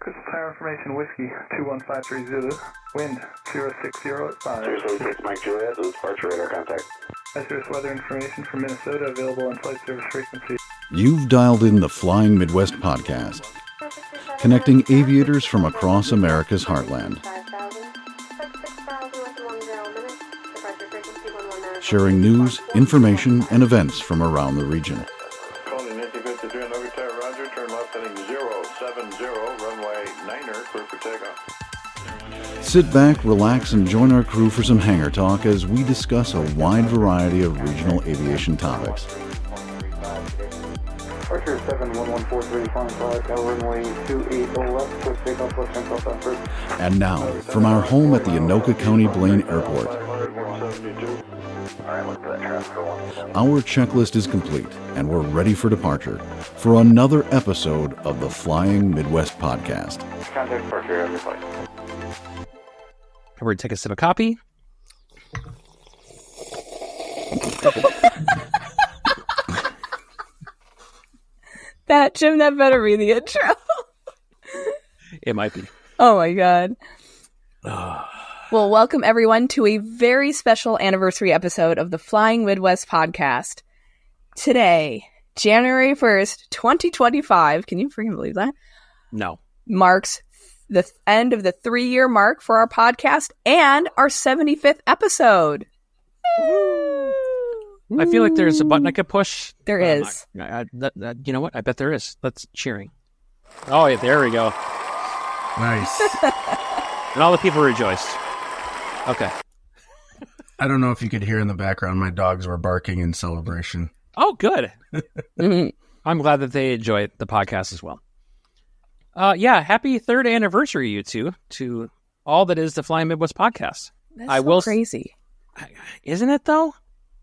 Crystal Tower information, Whiskey 21530 Zulu, wind 060 at 5. 076 Mike Juliet, this is departure radar contact. Hazardous weather information from Minnesota available on flight service frequency. You've dialed in the Flying Midwest podcast, connecting aviators from across America's heartland, sharing news, information, and events from around the region. Calling Nancy 53 on Overtime, Roger, turn left heading 070, runway 9er, clear for takeoff. Sit back, relax, and join our crew for some hangar talk as we discuss a wide variety of regional aviation topics. Archer 71143, flying flag, runway 28 left, quick takeoff, left hand southbound. And now, from our home at the Anoka County Blaine Airport, our checklist is complete, and we're ready for departure for another episode of the Flying Midwest podcast. Contact departure, every flight. We're going to take a sip of coffee. Jim, that better be the intro. It might be. Oh my God. Well, welcome everyone to a very special anniversary episode of the Flying Midwest podcast. Today, January 1st, 2025, can you freaking believe that? No. Marks the end of the 3-year mark for our podcast and our 75th episode. I feel like there's a button I could push. There is. You know what? I bet there is. Let's cheering. Oh, yeah, there we go. Nice. And all the people rejoiced. Okay. I don't know if you could hear in the background, my dogs were barking in celebration. Oh, good. I'm glad that they enjoy the podcast as well. Yeah, happy 3rd anniversary, you two, to all that is the Flying Midwest podcast. That's crazy. Isn't it, though?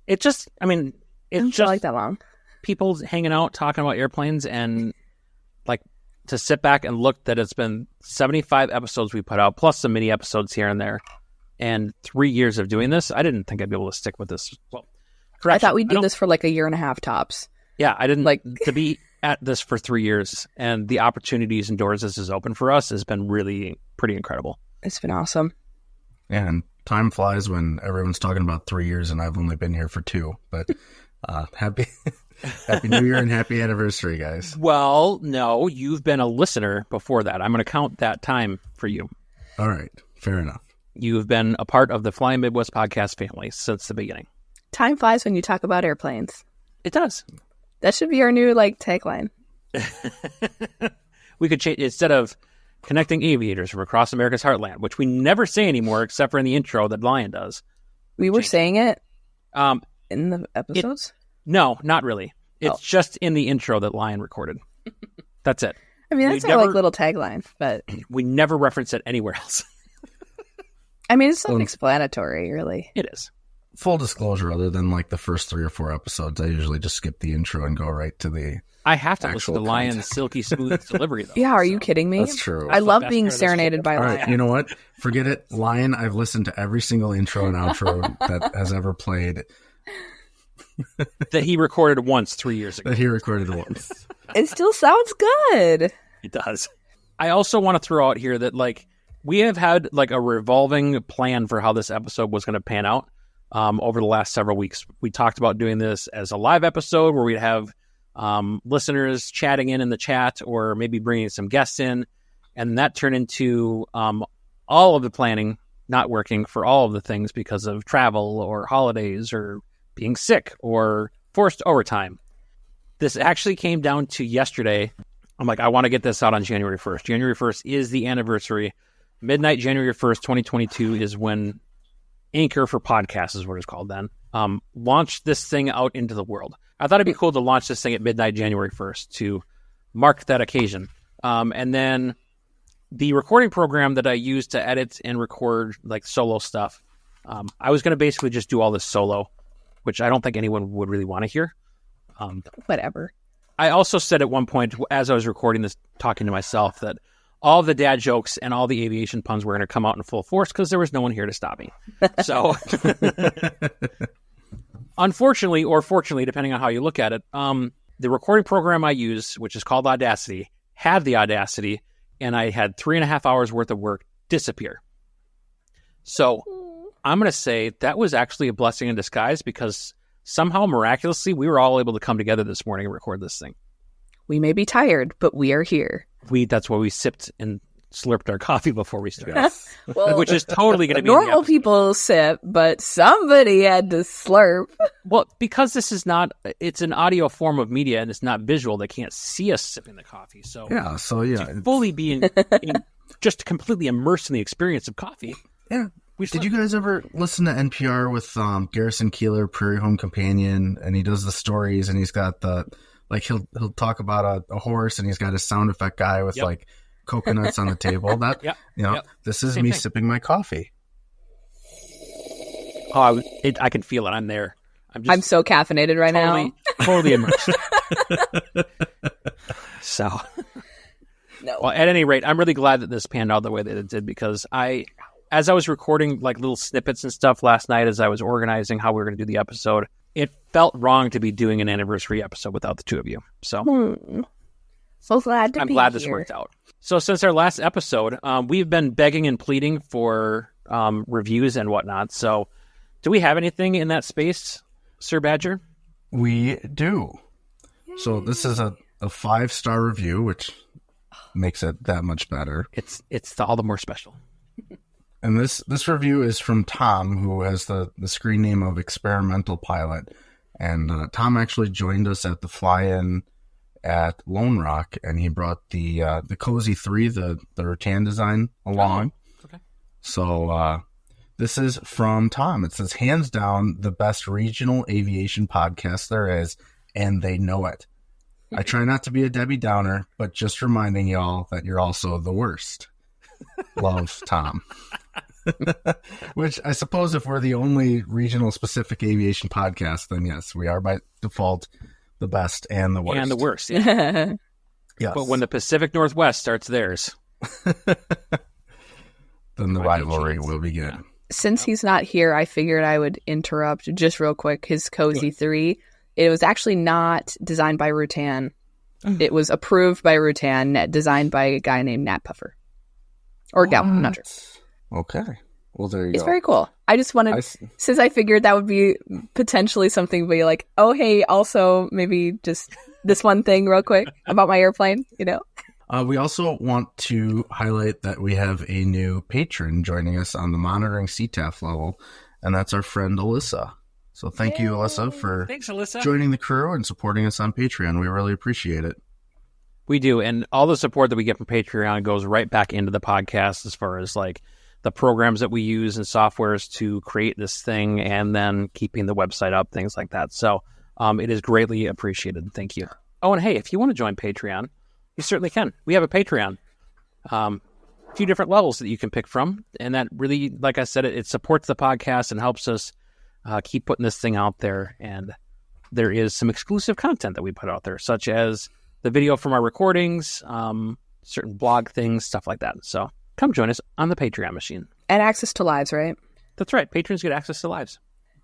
It just, I mean, it's Don't just like that long. People hanging out, talking about airplanes, and like to sit back and look that it's been 75 episodes we put out, plus some mini episodes here and there, and 3 years of doing this. I didn't think I'd be able to stick with this. Well, I thought we'd do this for like a year and a half tops. Yeah, I didn't like to be at this for 3 years, and the opportunities and doors this has opened for us has been really pretty incredible. It's been awesome. Yeah, and time flies when everyone's talking about 3 years, and I've only been here for 2. But happy New Year and happy anniversary, guys. Well, no, you've been a listener before that. I'm going to count that time for you. All right, fair enough. You've been a part of the Flying Midwest podcast family since the beginning. Time flies when you talk about airplanes. It does. That should be our new tagline. We could change, instead of connecting aviators from across America's heartland, which we never say anymore except for in the intro that Lion does. We were saying it in the episodes? No, not really. It's just in the intro that Lion recorded. That's it. I mean, that's our little tagline, but we never reference it anywhere else. I mean, it's self-explanatory, really. It is. Full disclosure, other than the first 3 or 4 episodes, I usually just skip the intro and go right to the I have to listen to Lion's silky smooth delivery, though. Yeah, are you kidding me? That's true. I love being serenaded by All Lion. right, you know what? Forget it. Lion, I've listened to every single intro and outro that has ever played. That he recorded once 3 years ago. That he recorded once. It still sounds good. It does. I also want to throw out here that we have had a revolving plan for how this episode was going to pan out over the last several weeks. We talked about doing this as a live episode where we'd have listeners chatting in the chat, or maybe bringing some guests in, and that turned into all of the planning not working for all of the things because of travel or holidays or being sick or forced overtime. This actually came down to yesterday. I'm like, I want to get this out on January 1st. January 1st is the anniversary. Midnight January 1st, 2022 is when Anchor for Podcasts is what it's called then. Launched this thing out into the world. I thought it'd be cool to launch this thing at midnight January 1st to mark that occasion. And then the recording program that I use to edit and record solo stuff, I was going to basically just do all this solo, which I don't think anyone would really want to hear. Whatever. I also said at one point as I was recording this, talking to myself, that all the dad jokes and all the aviation puns were going to come out in full force because there was no one here to stop me. So, unfortunately, or fortunately, depending on how you look at it, the recording program I use, which is called Audacity, had the audacity and I had 3.5 hours worth of work disappear. So I'm going to say that was actually a blessing in disguise, because somehow miraculously we were all able to come together this morning and record this thing. We may be tired, but we are here. That's why we sipped and slurped our coffee before we started. Yes. Well, Which is totally going to be in the normal episode. people sip, but somebody had to slurp. Well, because this is not, it's an audio form of media and it's not visual, they can't see us sipping the coffee. So Yeah. So yeah. to fully be just completely immersed in the experience of coffee. Yeah. We Did you guys ever listen to NPR with Garrison Keillor, Prairie Home Companion, and he does the stories, and he's got he'll talk about a horse, and he's got his sound effect guy with like coconuts on the table. That this is Same me thing. sipping my coffee. Oh, I can feel it. I'm there. I'm so caffeinated right now. Totally immersed. So, No. well, at any rate, I'm really glad that this panned out the way that it did, because as I was recording like little snippets and stuff last night, as I was organizing how we were going to do the episode, it felt wrong to be doing an anniversary episode without the two of you. So So glad to I'm be glad here. this worked out. So since our last episode, we've been begging and pleading for reviews and whatnot. So do we have anything in that space, Sir Badger? We do. So this is a 5-star review, which makes it that much better. It's all the more special. And this review is from Tom, who has the screen name of Experimental Pilot. And Tom actually joined us at the fly-in at Lone Rock, and he brought the Cozy 3, the rattan design, along. Oh, okay. So this is from Tom. It says, hands down, the best regional aviation podcast there is, and they know it. I try not to be a Debbie Downer, but just reminding y'all that you're also the worst. Love, Tom. Which I suppose if we're the only regional specific aviation podcast, then yes, we are by default the best and the worst. And the worst, yeah. Yes. But when the Pacific Northwest starts theirs, then the Might be a rivalry chance. will begin. Yeah. Since he's not here, I figured I would interrupt just real quick. His Cozy 3, it was actually not designed by Rutan. It was approved by Rutan, designed by a guy named Nat Puffer. Or gal, I'm not sure. Okay. Well, there you It's go. very cool. I just wanted, since I figured that would be potentially something to be like, oh, hey, also maybe just this one thing real quick about my airplane, you know? We also want to highlight that we have a new patron joining us on the monitoring CTAF level, and that's our friend Alyssa. So thank you, Alyssa, for thanks, Alyssa. joining the crew and supporting us on Patreon. We really appreciate it. We do, and all the support that we get from Patreon goes right back into the podcast, as far as like the programs that we use and softwares to create this thing, and then keeping the website up, things like that. So it is greatly appreciated. Thank you. Oh, and hey, if you want to join Patreon, you certainly can. We have a Patreon, a few different levels that you can pick from, and that really, like I said, it supports the podcast and helps us keep putting this thing out there. And there is some exclusive content that we put out there, such as the video from our recordings, certain blog things, stuff like that. So come join us on the Patreon machine. And access to lives, right? That's right. Patrons get access to lives.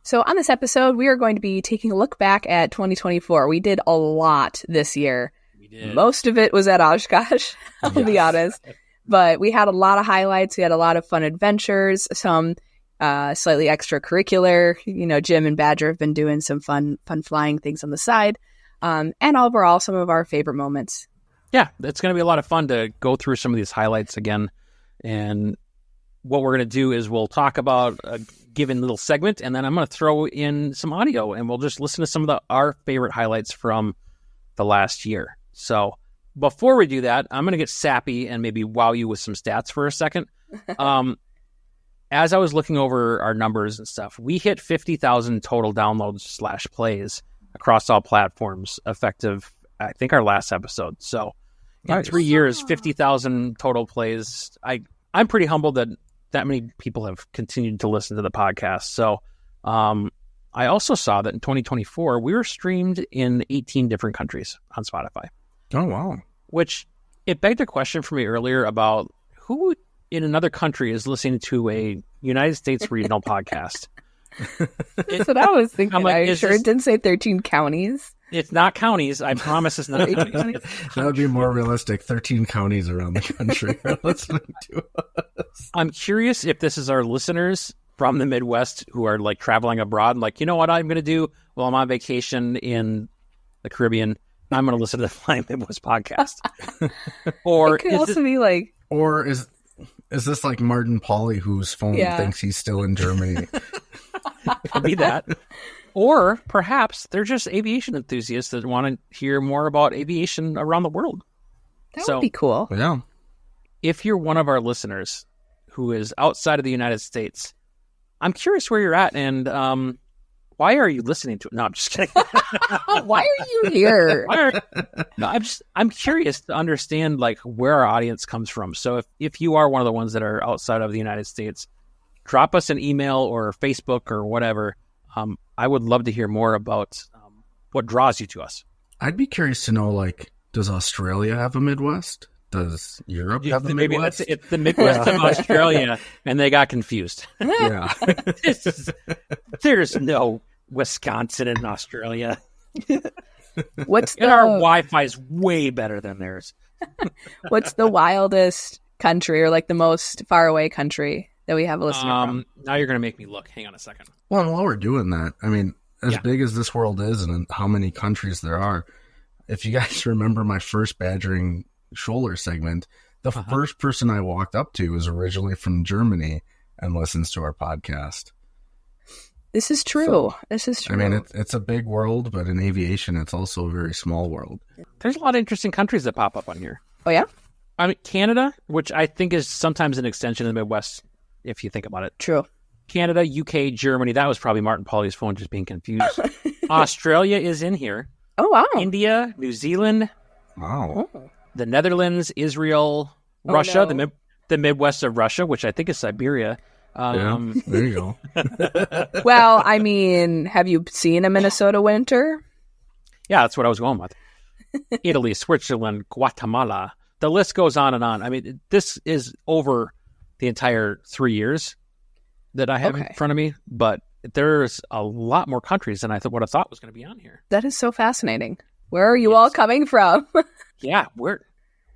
So on this episode, we are going to be taking a look back at 2024. We did a lot this year. We did. Most of it was at Oshkosh, I'll be honest. But we had a lot of highlights. We had a lot of fun adventures, some slightly extracurricular. You know, Jim and Badger have been doing some fun flying things on the side. And overall, some of our favorite moments. Yeah, it's going to be a lot of fun to go through some of these highlights again. And what we're going to do is we'll talk about a given little segment, and then I'm going to throw in some audio, and we'll just listen to some of our favorite highlights from the last year. So before we do that, I'm going to get sappy and maybe wow you with some stats for a second. As I was looking over our numbers and stuff, we hit 50,000 total downloads / plays across all platforms effective, I think, our last episode. So in 3 years, 50,000 total plays. I'm pretty humbled that many people have continued to listen to the podcast. So I also saw that in 2024, we were streamed in 18 different countries on Spotify. Oh, wow. Which, it begged a question for me earlier about who in another country is listening to a United States regional podcast. That's what I was thinking. I'm like, Are you is sure this- it didn't say 13 counties? It's not counties. I promise it's not counties. That would be more realistic. 13 counties around the country are listening to us. I'm curious if this is our listeners from the Midwest who are like traveling abroad. Like, you know what I'm going to do while I'm on vacation in the Caribbean? I'm going to listen to the Flying Midwest podcast. Or it could also be like, or is this like Martin Pauley, whose phone thinks he's still in Germany? Could be that. Or perhaps they're just aviation enthusiasts that want to hear more about aviation around the world. That would be cool. Yeah. If you're one of our listeners who is outside of the United States, I'm curious where you're at and why are you listening to it? No, I'm just kidding. Why are you here? I'm curious to understand like where our audience comes from. So if you are one of the ones that are outside of the United States, drop us an email or Facebook or whatever. I would love to hear more about what draws you to us. I'd be curious to know, like, does Australia have a Midwest? Does Europe have a Maybe Midwest? it's the Midwest of Australia, and they got confused. Yeah. There's no Wisconsin in Australia. What's And our Wi-Fi is way better than theirs. What's the wildest country or like the most far away country that we have a listener from? Now you're going to make me look. Hang on a second. Well, and while we're doing that, I mean, as big as this world is and how many countries there are, if you guys remember my first Badgering Scholler segment, the first person I walked up to was originally from Germany and listens to our podcast. This is true. This is true. I mean, it's a big world, but in aviation, it's also a very small world. There's a lot of interesting countries that pop up on here. Oh, yeah? I mean, Canada, which I think is sometimes an extension of the Midwest, if you think about it. True. Canada, UK, Germany. That was probably Martin Pauley's phone just being confused. Australia is in here. Oh, wow. India, New Zealand, Wow. the Netherlands, Israel, Russia, the Midwest of Russia, which I think is Siberia. Yeah, there you go. Well, I mean, have you seen a Minnesota winter? Yeah, that's what I was going with. Italy, Switzerland, Guatemala. The list goes on and on. I mean, this is over the entire 3 years that I have in front of me, but there's a lot more countries than I thought was going to be on here. That is so fascinating. Where are you all coming from? Yeah, where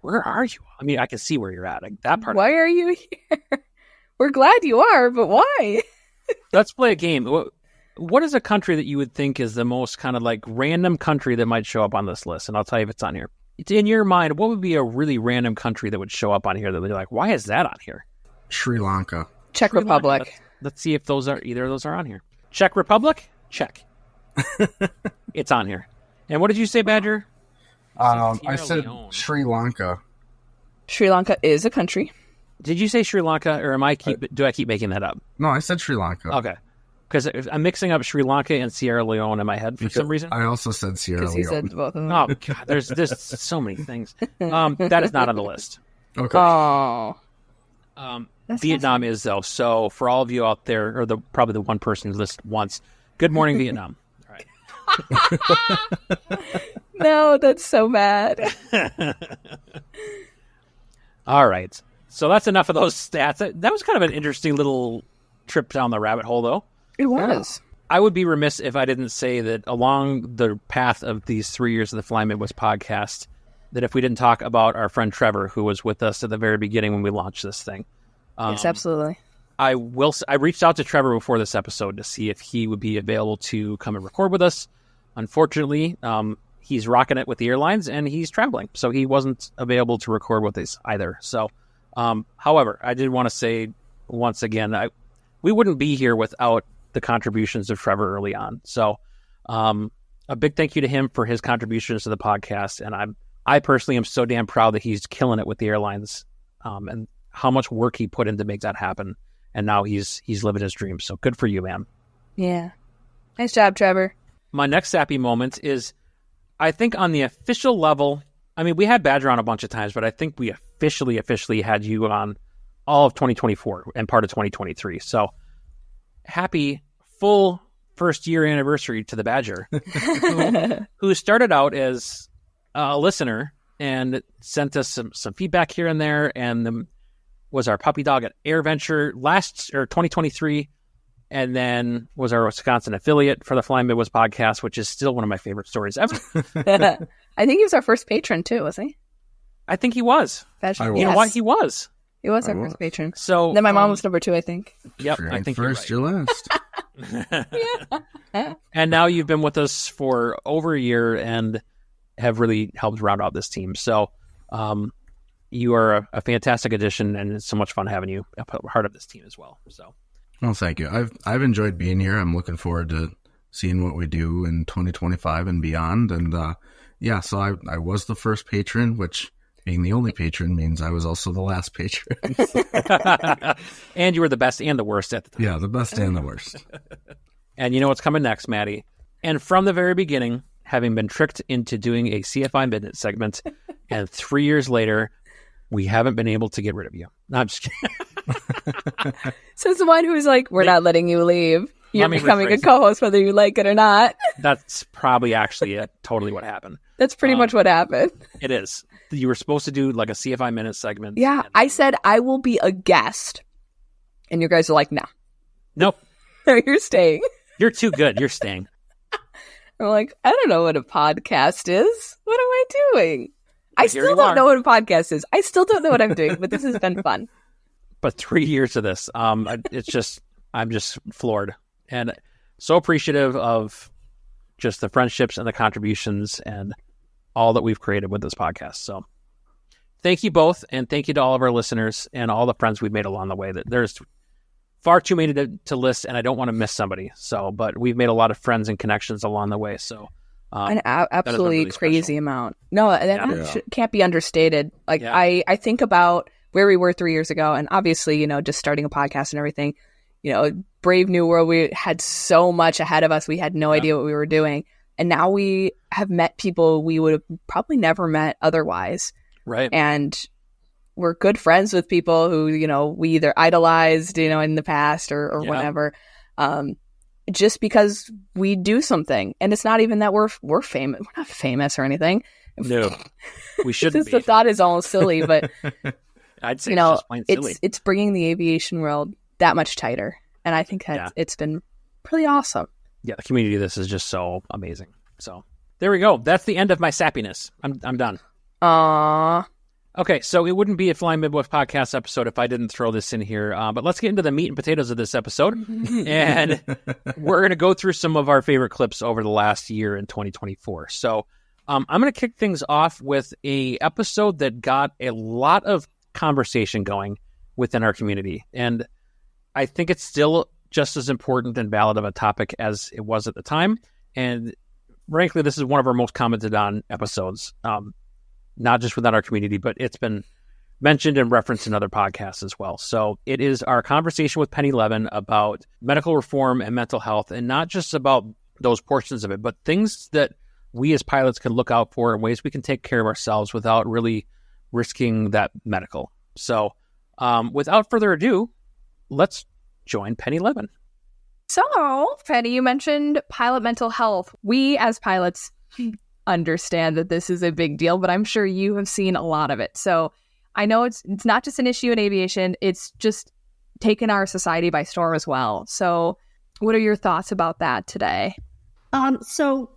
are you? I mean, I can see where you're at. Like, that part. Why are you here? We're glad you are, but why? Let's play a game. What is a country that you would think is the most kind of like random country that might show up on this list? And I'll tell you if it's on here. In your mind, what would be a really random country that would show up on here that would be like, why is that on here? Sri Lanka. Czech Republic. Let's see if either of those are on here. Czech Republic? Check. It's on here. And what did you say, Badger? I said Sri Lanka. Sri Lanka is a country. Did you say Sri Lanka, or do I keep making that up? No, I said Sri Lanka. Okay. Because I'm mixing up Sri Lanka and Sierra Leone in my head for some reason. I also said Sierra Leone. Because he said both of them. Oh, God. There's so many things. That is not on the list. Okay. Oh. Vietnam is, though. So for all of you out there, or probably the one person who's listened once, good morning, Vietnam. All right. No, that's so bad. All right. So that's enough of those stats. That was kind of an interesting little trip down the rabbit hole, though. It was. I would be remiss if I didn't say that along the path of these 3 years of the Flying Midwest podcast, that if we didn't talk about our friend Trevor, who was with us at the very beginning when we launched this thing. Yes, absolutely. I reached out to Trevor before this episode to see if he would be available to come and record with us. Unfortunately, he's rocking it with the airlines and he's traveling, so he wasn't available to record with us either. So, however, I did want to say once again, we wouldn't be here without the contributions of Trevor early on. So, a big thank you to him for his contributions to the podcast. And I personally am so damn proud that he's killing it with the airlines, and how much work he put in to make that happen. And now he's living his dream. So good for you, man. Yeah. Nice job, Trevor. My next sappy moment is, I think on the official level, I mean, we had Badger on a bunch of times, but I think we officially had you on all of 2024 and part of 2023. So happy full first year anniversary to the Badger, who started out as a listener and sent us some feedback here and there, and was our puppy dog at AirVenture 2023. and then was our Wisconsin affiliate for the Flying Midwest podcast, which is still one of my favorite stories ever. I think he was our first patron too, was he? I think he was. You know what? He was. He was our first patron. So then my mom was number 2, I think. Yep, I think first, you're last. And now you've been with us for over a year and have really helped round out this team. So you are a fantastic addition, and it's so much fun having you a part of this team as well. So, well, thank you. I've enjoyed being here. I'm looking forward to seeing what we do in 2025 and beyond. And so I was the first patron, which being the only patron means I was also the last patron. And you were the best and the worst at the time. Yeah, the best and the worst. And you know what's coming next, Maddie? And from the very beginning, having been tricked into doing a CFI Midnight segment, and 3 years later, we haven't been able to get rid of you. No, I'm just kidding. Says the one who's like, we're not letting you leave. You're becoming a rephrase co-host whether you like it or not. That's probably actually totally what happened. That's pretty much what happened. It is. You were supposed to do like a CFI Minute segment. Yeah, I said I will be a guest. And you guys are like, no. Nope. No, you're staying. You're too good. You're staying. I'm like, I don't know what a podcast is. What am I doing? I Here still you don't are. know what a podcast is. I still don't know what I'm doing, but this has been fun. But 3 years of this, I'm just floored and so appreciative of just the friendships and the contributions and all that we've created with this podcast. So thank you both, and thank you to all of our listeners and all the friends we've made along the way. That there's far too many to list, and I don't want to miss somebody. So, but we've made a lot of friends and connections along the way. So An absolutely really crazy special. amount. No, that can't be understated. Like I think about where we were 3 years ago, and obviously, just starting a podcast and everything, Brave New World, we had so much ahead of us. We had no idea what we were doing. And now we have met people we would have probably never met otherwise. Right. And we're good friends with people who, we either idolized, in the past or whatever. Just because we do something. And it's not even that we're famous. We're not famous or anything. No, we shouldn't be. The thought is almost silly, but I'd say it's just plain silly. It's bringing the aviation world that much tighter. And I think that it's been pretty awesome. Yeah, the community of this is just so amazing. So there we go. That's the end of my sappiness. I'm done. Aww. Okay, so it wouldn't be a Flying Midwest podcast episode if I didn't throw this in here. But let's get into the meat and potatoes of this episode. And we're going to go through some of our favorite clips over the last year in 2024. So I'm going to kick things off with a episode that got a lot of conversation going within our community. And I think it's still just as important and valid of a topic as it was at the time. And frankly, this is one of our most commented on episodes, not just within our community, but it's been mentioned and referenced in other podcasts as well. So it is our conversation with Penny Levin about medical reform and mental health, and not just about those portions of it, but things that we as pilots can look out for and ways we can take care of ourselves without really risking that medical. So without further ado, let's join Penny Levin. So, Penny, you mentioned pilot mental health. We as pilots understand that this is a big deal, but I'm sure you have seen a lot of it. So I know it's not just an issue in aviation, it's just taken our society by storm as well. So what are your thoughts about that today? So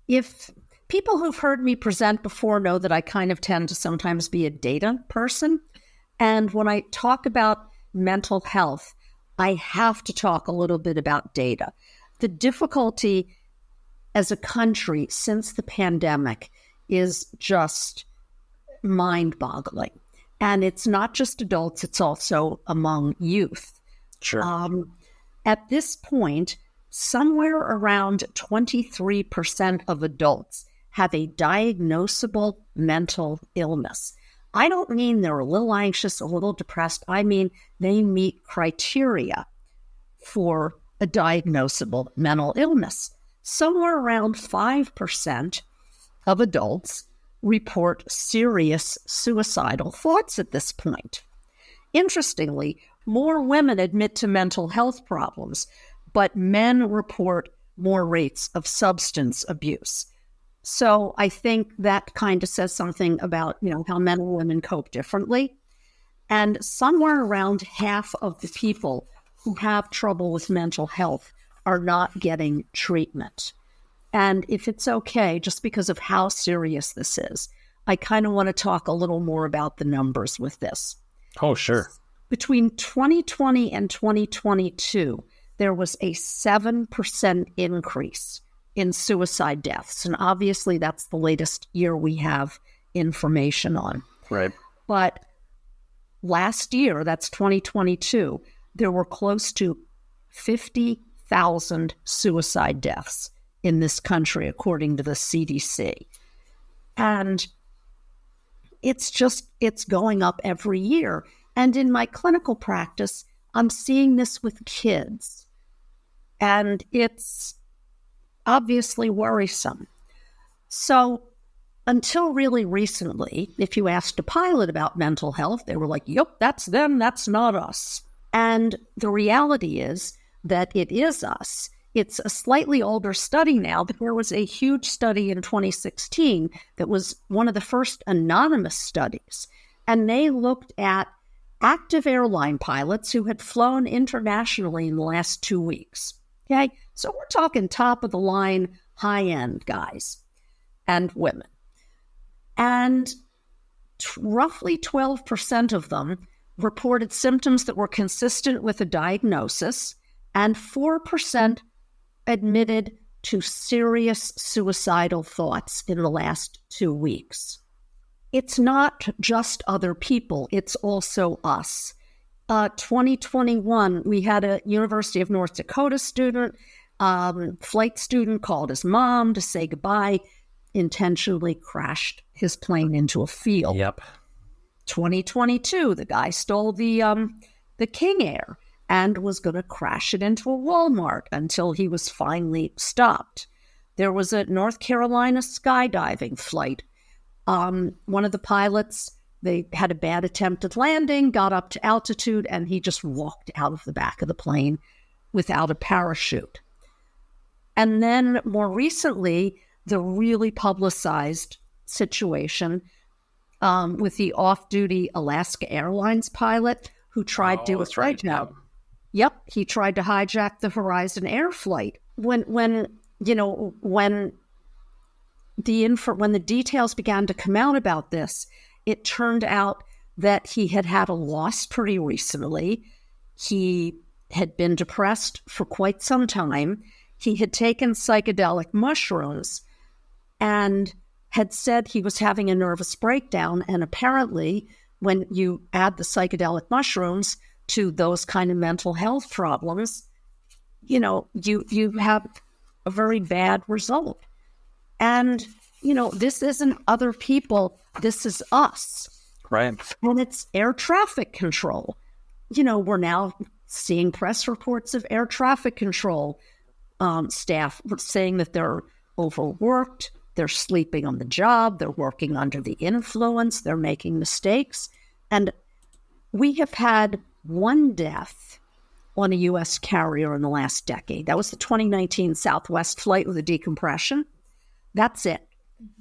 if people who've heard me present before know that I kind of tend to sometimes be a data person. And when I talk about mental health, I have to talk a little bit about data. The difficulty as a country since the pandemic is just mind-boggling. And it's not just adults, it's also among youth. Sure. At this point, somewhere around 23% of adults have a diagnosable mental illness. I don't mean they're a little anxious, a little depressed. I mean they meet criteria for a diagnosable mental illness. Somewhere around 5% of adults report serious suicidal thoughts at this point. Interestingly, more women admit to mental health problems, but men report more rates of substance abuse. So I think that kind of says something about, how men and women cope differently. And somewhere around half of the people who have trouble with mental health are not getting treatment. And if it's okay, just because of how serious this is, I kind of want to talk a little more about the numbers with this. Oh, sure. Between 2020 and 2022, there was a 7% increase in suicide deaths. And obviously, that's the latest year we have information on. Right. But last year, that's 2022, there were close to 50,000 suicide deaths in this country, according to the CDC. And it's going up every year. And in my clinical practice, I'm seeing this with kids. And it's obviously worrisome. So until really recently, if you asked a pilot about mental health, they were like, yep, that's them, that's not us. And the reality is that it is us. It's a slightly older study now, but there was a huge study in 2016 that was one of the first anonymous studies. And they looked at active airline pilots who had flown internationally in the last 2 weeks. Okay, so we're talking top of the line, high end guys and women. And roughly 12% of them reported symptoms that were consistent with a diagnosis, and 4% admitted to serious suicidal thoughts in the last 2 weeks. It's not just other people, it's also us. 2021, we had a University of North Dakota student, flight student called his mom to say goodbye, intentionally crashed his plane into a field. Yep. 2022, the guy stole the King Air and was going to crash it into a Walmart until he was finally stopped. There was a North Carolina skydiving flight. One of the pilots, they had a bad attempt at landing, got up to altitude, and he just walked out of the back of the plane without a parachute. And then more recently, the really publicized situation with the off-duty Alaska Airlines pilot who tried to hijack. Yep, he tried to hijack the Horizon Air flight. When the details began to come out about this, it turned out that he had had a loss pretty recently. He had been depressed for quite some time. He had taken psychedelic mushrooms and had said he was having a nervous breakdown. And apparently, when you add the psychedelic mushrooms to those kind of mental health problems, you have a very bad result. And, this isn't other people, this is us. Right. And it's air traffic control. We're now seeing press reports of air traffic control staff saying that they're overworked, they're sleeping on the job, they're working under the influence, they're making mistakes. And we have had one death on a U.S. carrier in the last decade. That was the 2019 Southwest flight with a decompression. That's it,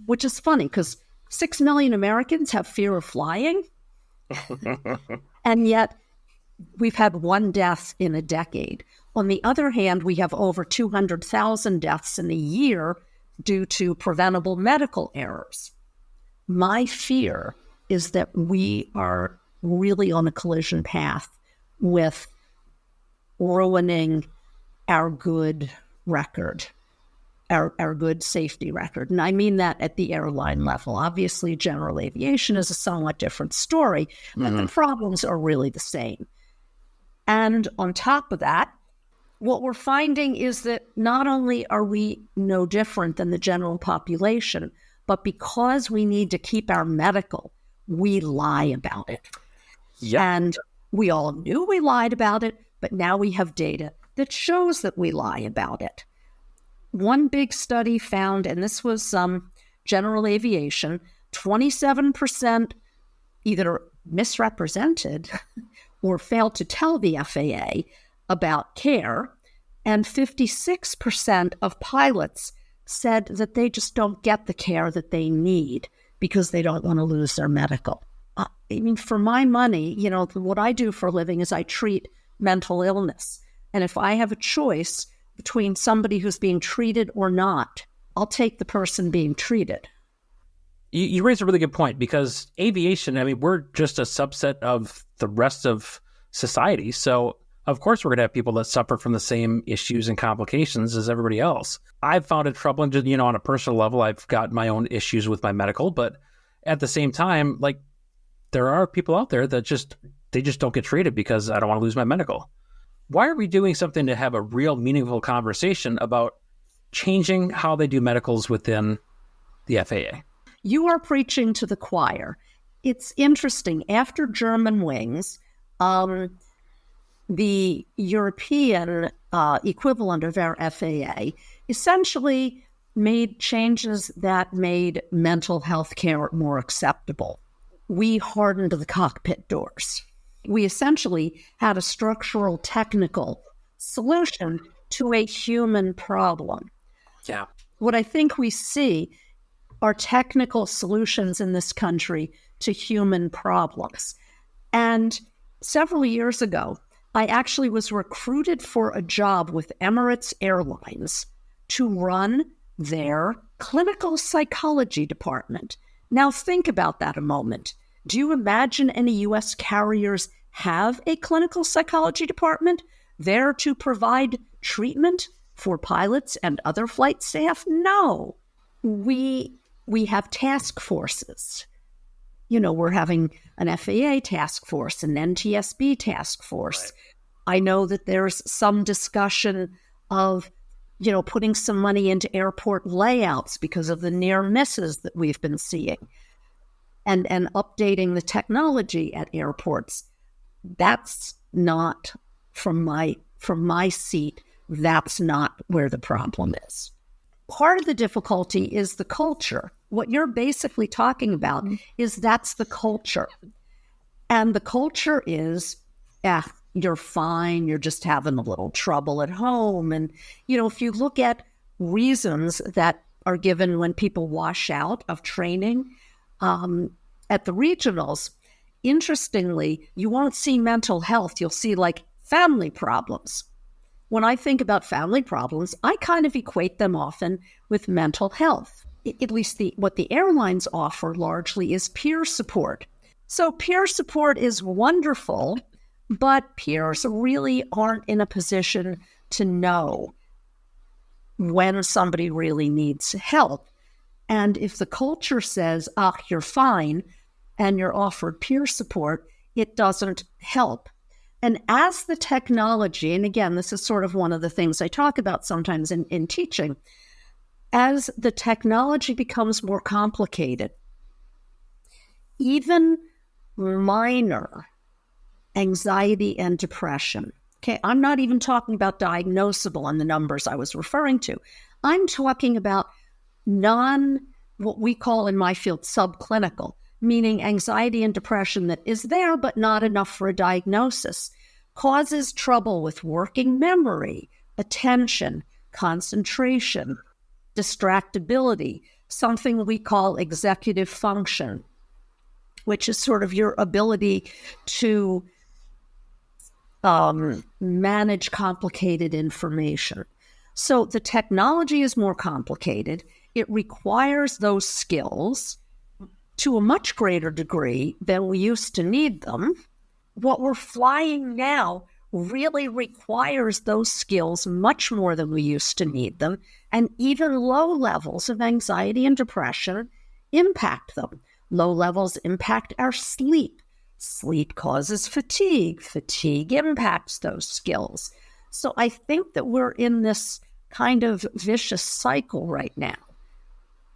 which is funny because 6 million Americans have fear of flying. And yet we've had one death in a decade. On the other hand, we have over 200,000 deaths in a year due to preventable medical errors. My fear is that we are really on a collision path with ruining our good record, our good safety record. And I mean that at the airline level. Obviously, general aviation is a somewhat different story, but the problems are really the same. And on top of that, what we're finding is that not only are we no different than the general population, but because we need to keep our medical, we lie about it. Yep. And we all knew we lied about it, but now we have data that shows that we lie about it. One big study found, and this was general aviation, 27% either misrepresented or failed to tell the FAA about care, and 56% of pilots said that they just don't get the care that they need because they don't want to lose their medical. For my money, what I do for a living is I treat mental illness. And if I have a choice between somebody who's being treated or not, I'll take the person being treated. You raise a really good point, because aviation, I mean, we're just a subset of the rest of society. So, of course, we're going to have people that suffer from the same issues and complications as everybody else. I've found it troubling, just, on a personal level. I've got my own issues with my medical, but at the same time, like, there are people out there that just don't get treated because I don't want to lose my medical. Why are we doing something to have a real meaningful conversation about changing how they do medicals within the FAA? You are preaching to the choir. It's interesting. After German wings, the European equivalent of our FAA essentially made changes that made mental health care more acceptable. We hardened the cockpit doors. We essentially had a structural technical solution to a human problem. Yeah. What I think we see are technical solutions in this country to human problems. And several years ago, I actually was recruited for a job with Emirates Airlines to run their clinical psychology department. Now think about that a moment. Do you imagine any U.S. carriers have a clinical psychology department there to provide treatment for pilots and other flight staff? No. We have task forces. We're having an FAA task force, an NTSB task force. Right. I know that there's some discussion of, putting some money into airport layouts because of the near misses that we've been seeing, and updating the technology at airports. That's not from my seat. That's not where the problem is. Part of the difficulty is the culture. What you're basically talking about is that's the culture. And the culture is, you're fine, you're just having a little trouble at home. And, if you look at reasons that are given when people wash out of training at the regionals, interestingly, you won't see mental health. You'll see like family problems. When I think about family problems, I kind of equate them often with mental health. At least what the airlines offer largely is peer support. So peer support is wonderful, but peers really aren't in a position to know when somebody really needs help. And if the culture says, you're fine, and you're offered peer support, it doesn't help. And as the technology, and again, this is sort of one of the things I talk about sometimes in teaching, as the technology becomes more complicated, even minor anxiety and depression, okay, I'm not even talking about diagnosable in the numbers I was referring to. I'm talking about what we call in my field subclinical, meaning anxiety and depression that is there but not enough for a diagnosis, causes trouble with working memory, attention, concentration, distractibility, something we call executive function, which is sort of your ability to manage complicated information. So the technology is more complicated. It requires those skills to a much greater degree than we used to need them. What we're flying now really requires those skills much more than we used to need them, and even low levels of anxiety and depression impact them. Low levels impact our sleep. Sleep causes fatigue. Fatigue impacts those skills. So I think that we're in this kind of vicious cycle right now.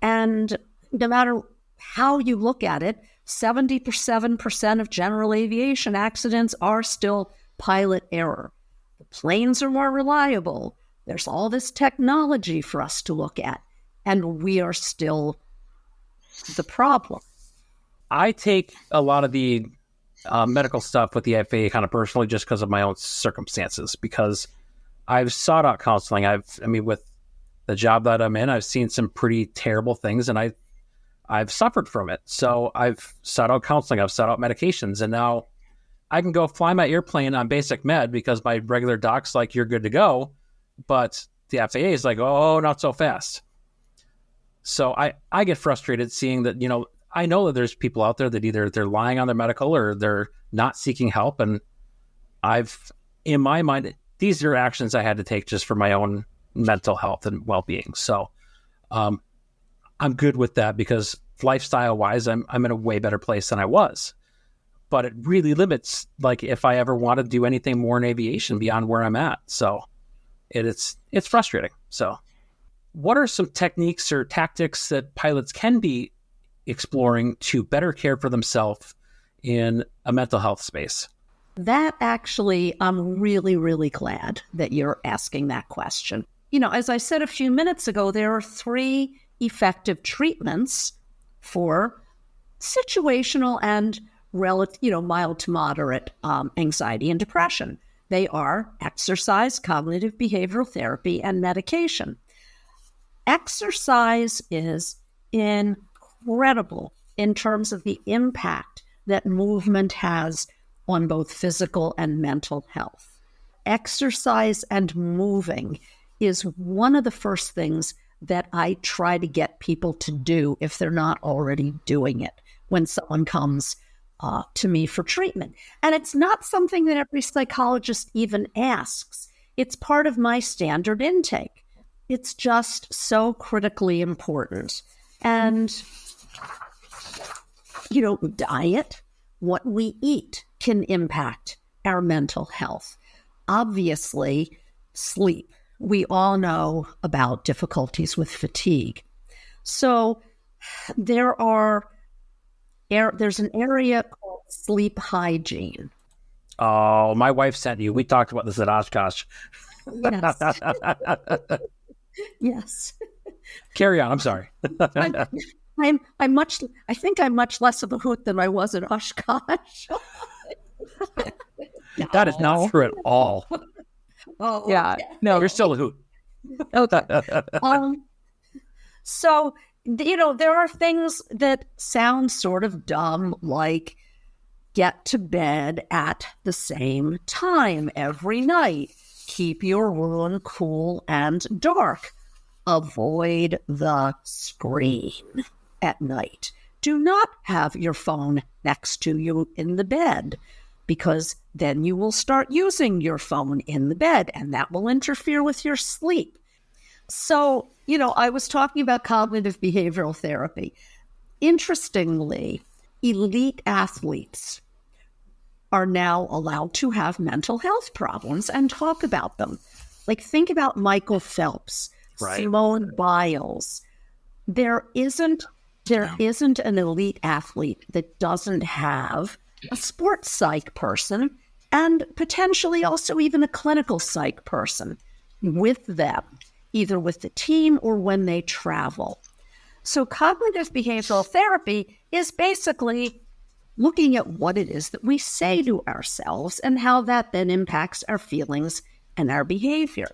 And no matter how you look at it, 77% of general aviation accidents are still pilot error. The planes are more reliable. There's all this technology for us to look at, and we are still the problem. I take a lot of the medical stuff with the FAA kind of personally just because of my own circumstances, because I've sought out counseling. With the job that I'm in, I've seen some pretty terrible things, and I've suffered from it. So I've sought out counseling, I've sought out medications, and now I can go fly my airplane on basic med because my regular doc's like, you're good to go. But the FAA is like, oh, not so fast. So I get frustrated seeing that, I know that there's people out there that either they're lying on their medical or they're not seeking help. And in my mind, these are actions I had to take just for my own mental health and well-being. So I'm good with that because lifestyle-wise, I'm in a way better place than I was. But it really limits, like, if I ever want to do anything more in aviation beyond where I'm at. So it's frustrating. So what are some techniques or tactics that pilots can be exploring to better care for themselves in a mental health space? That actually, I'm really, really glad that you're asking that question. As I said a few minutes ago, there are 3 effective treatments for situational and mild to moderate anxiety and depression. They are exercise, cognitive behavioral therapy, and medication. Exercise is incredible in terms of the impact that movement has on both physical and mental health. Exercise and moving is one of the first things that I try to get people to do if they're not already doing it when someone comes to me for treatment. And it's not something that every psychologist even asks. It's part of my standard intake. It's just so critically important. And, diet, what we eat can impact our mental health. Obviously, sleep. We all know about difficulties with fatigue. So there's an area called sleep hygiene. Oh, my wife sent you. We talked about this at Oshkosh. Yes. Yes. Carry on. I'm sorry. I think I'm much less of a hoot than I was at Oshkosh. That is not true at all. Oh, Yeah. okay. No. You're still a hoot. Okay. So, there are things that sound sort of dumb, like get to bed at the same time every night. Keep your room cool and dark. Avoid the screen at night. Do not have your phone next to you in the bed, because then you will start using your phone in the bed, and that will interfere with your sleep. So, I was talking about cognitive behavioral therapy. Interestingly, elite athletes are now allowed to have mental health problems and talk about them. Like, think about Michael Phelps, Right. Simone Biles. There isn't an elite athlete that doesn't have a sports psych person and potentially also even a clinical psych person with them, either with the team or when they travel. So cognitive behavioral therapy is basically looking at what it is that we say to ourselves and how that then impacts our feelings and our behavior.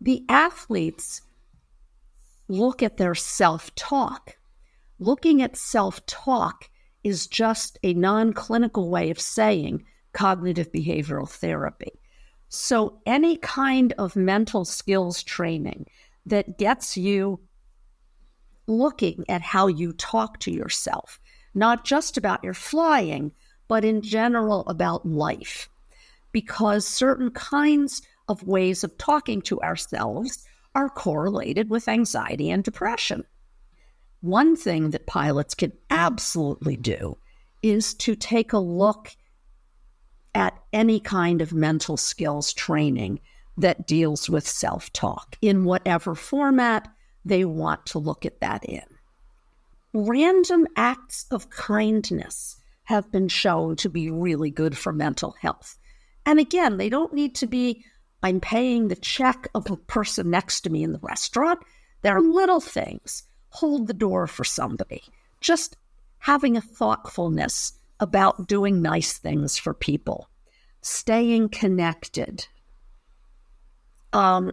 The athletes look at their self-talk. Looking at self-talk is just a non-clinical way of saying cognitive behavioral therapy. So any kind of mental skills training that gets you looking at how you talk to yourself, not just about your flying, but in general about life, because certain kinds of ways of talking to ourselves are correlated with anxiety and depression. One thing that pilots can absolutely do is to take a look at any kind of mental skills training that deals with self-talk in whatever format they want to look at that in. Random acts of kindness have been shown to be really good for mental health. And again, they don't need to be, I'm paying the check of the person next to me in the restaurant. There are little things. Hold the door for somebody. Just having a thoughtfulness about doing nice things for people. Staying connected.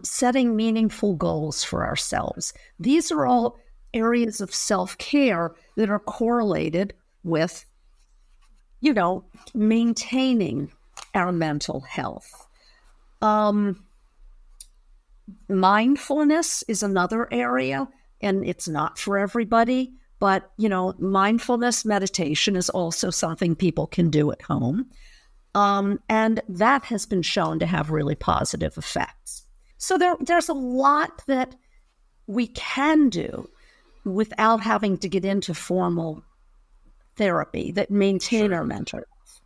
Setting meaningful goals for ourselves. These are all areas of self-care that are correlated with maintaining our mental health. Mindfulness is another area, and it's not for everybody, but, mindfulness meditation is also something people can do at home. And that has been shown to have really positive effects. So there's a lot that we can do without having to get into formal therapy that maintain our mental health.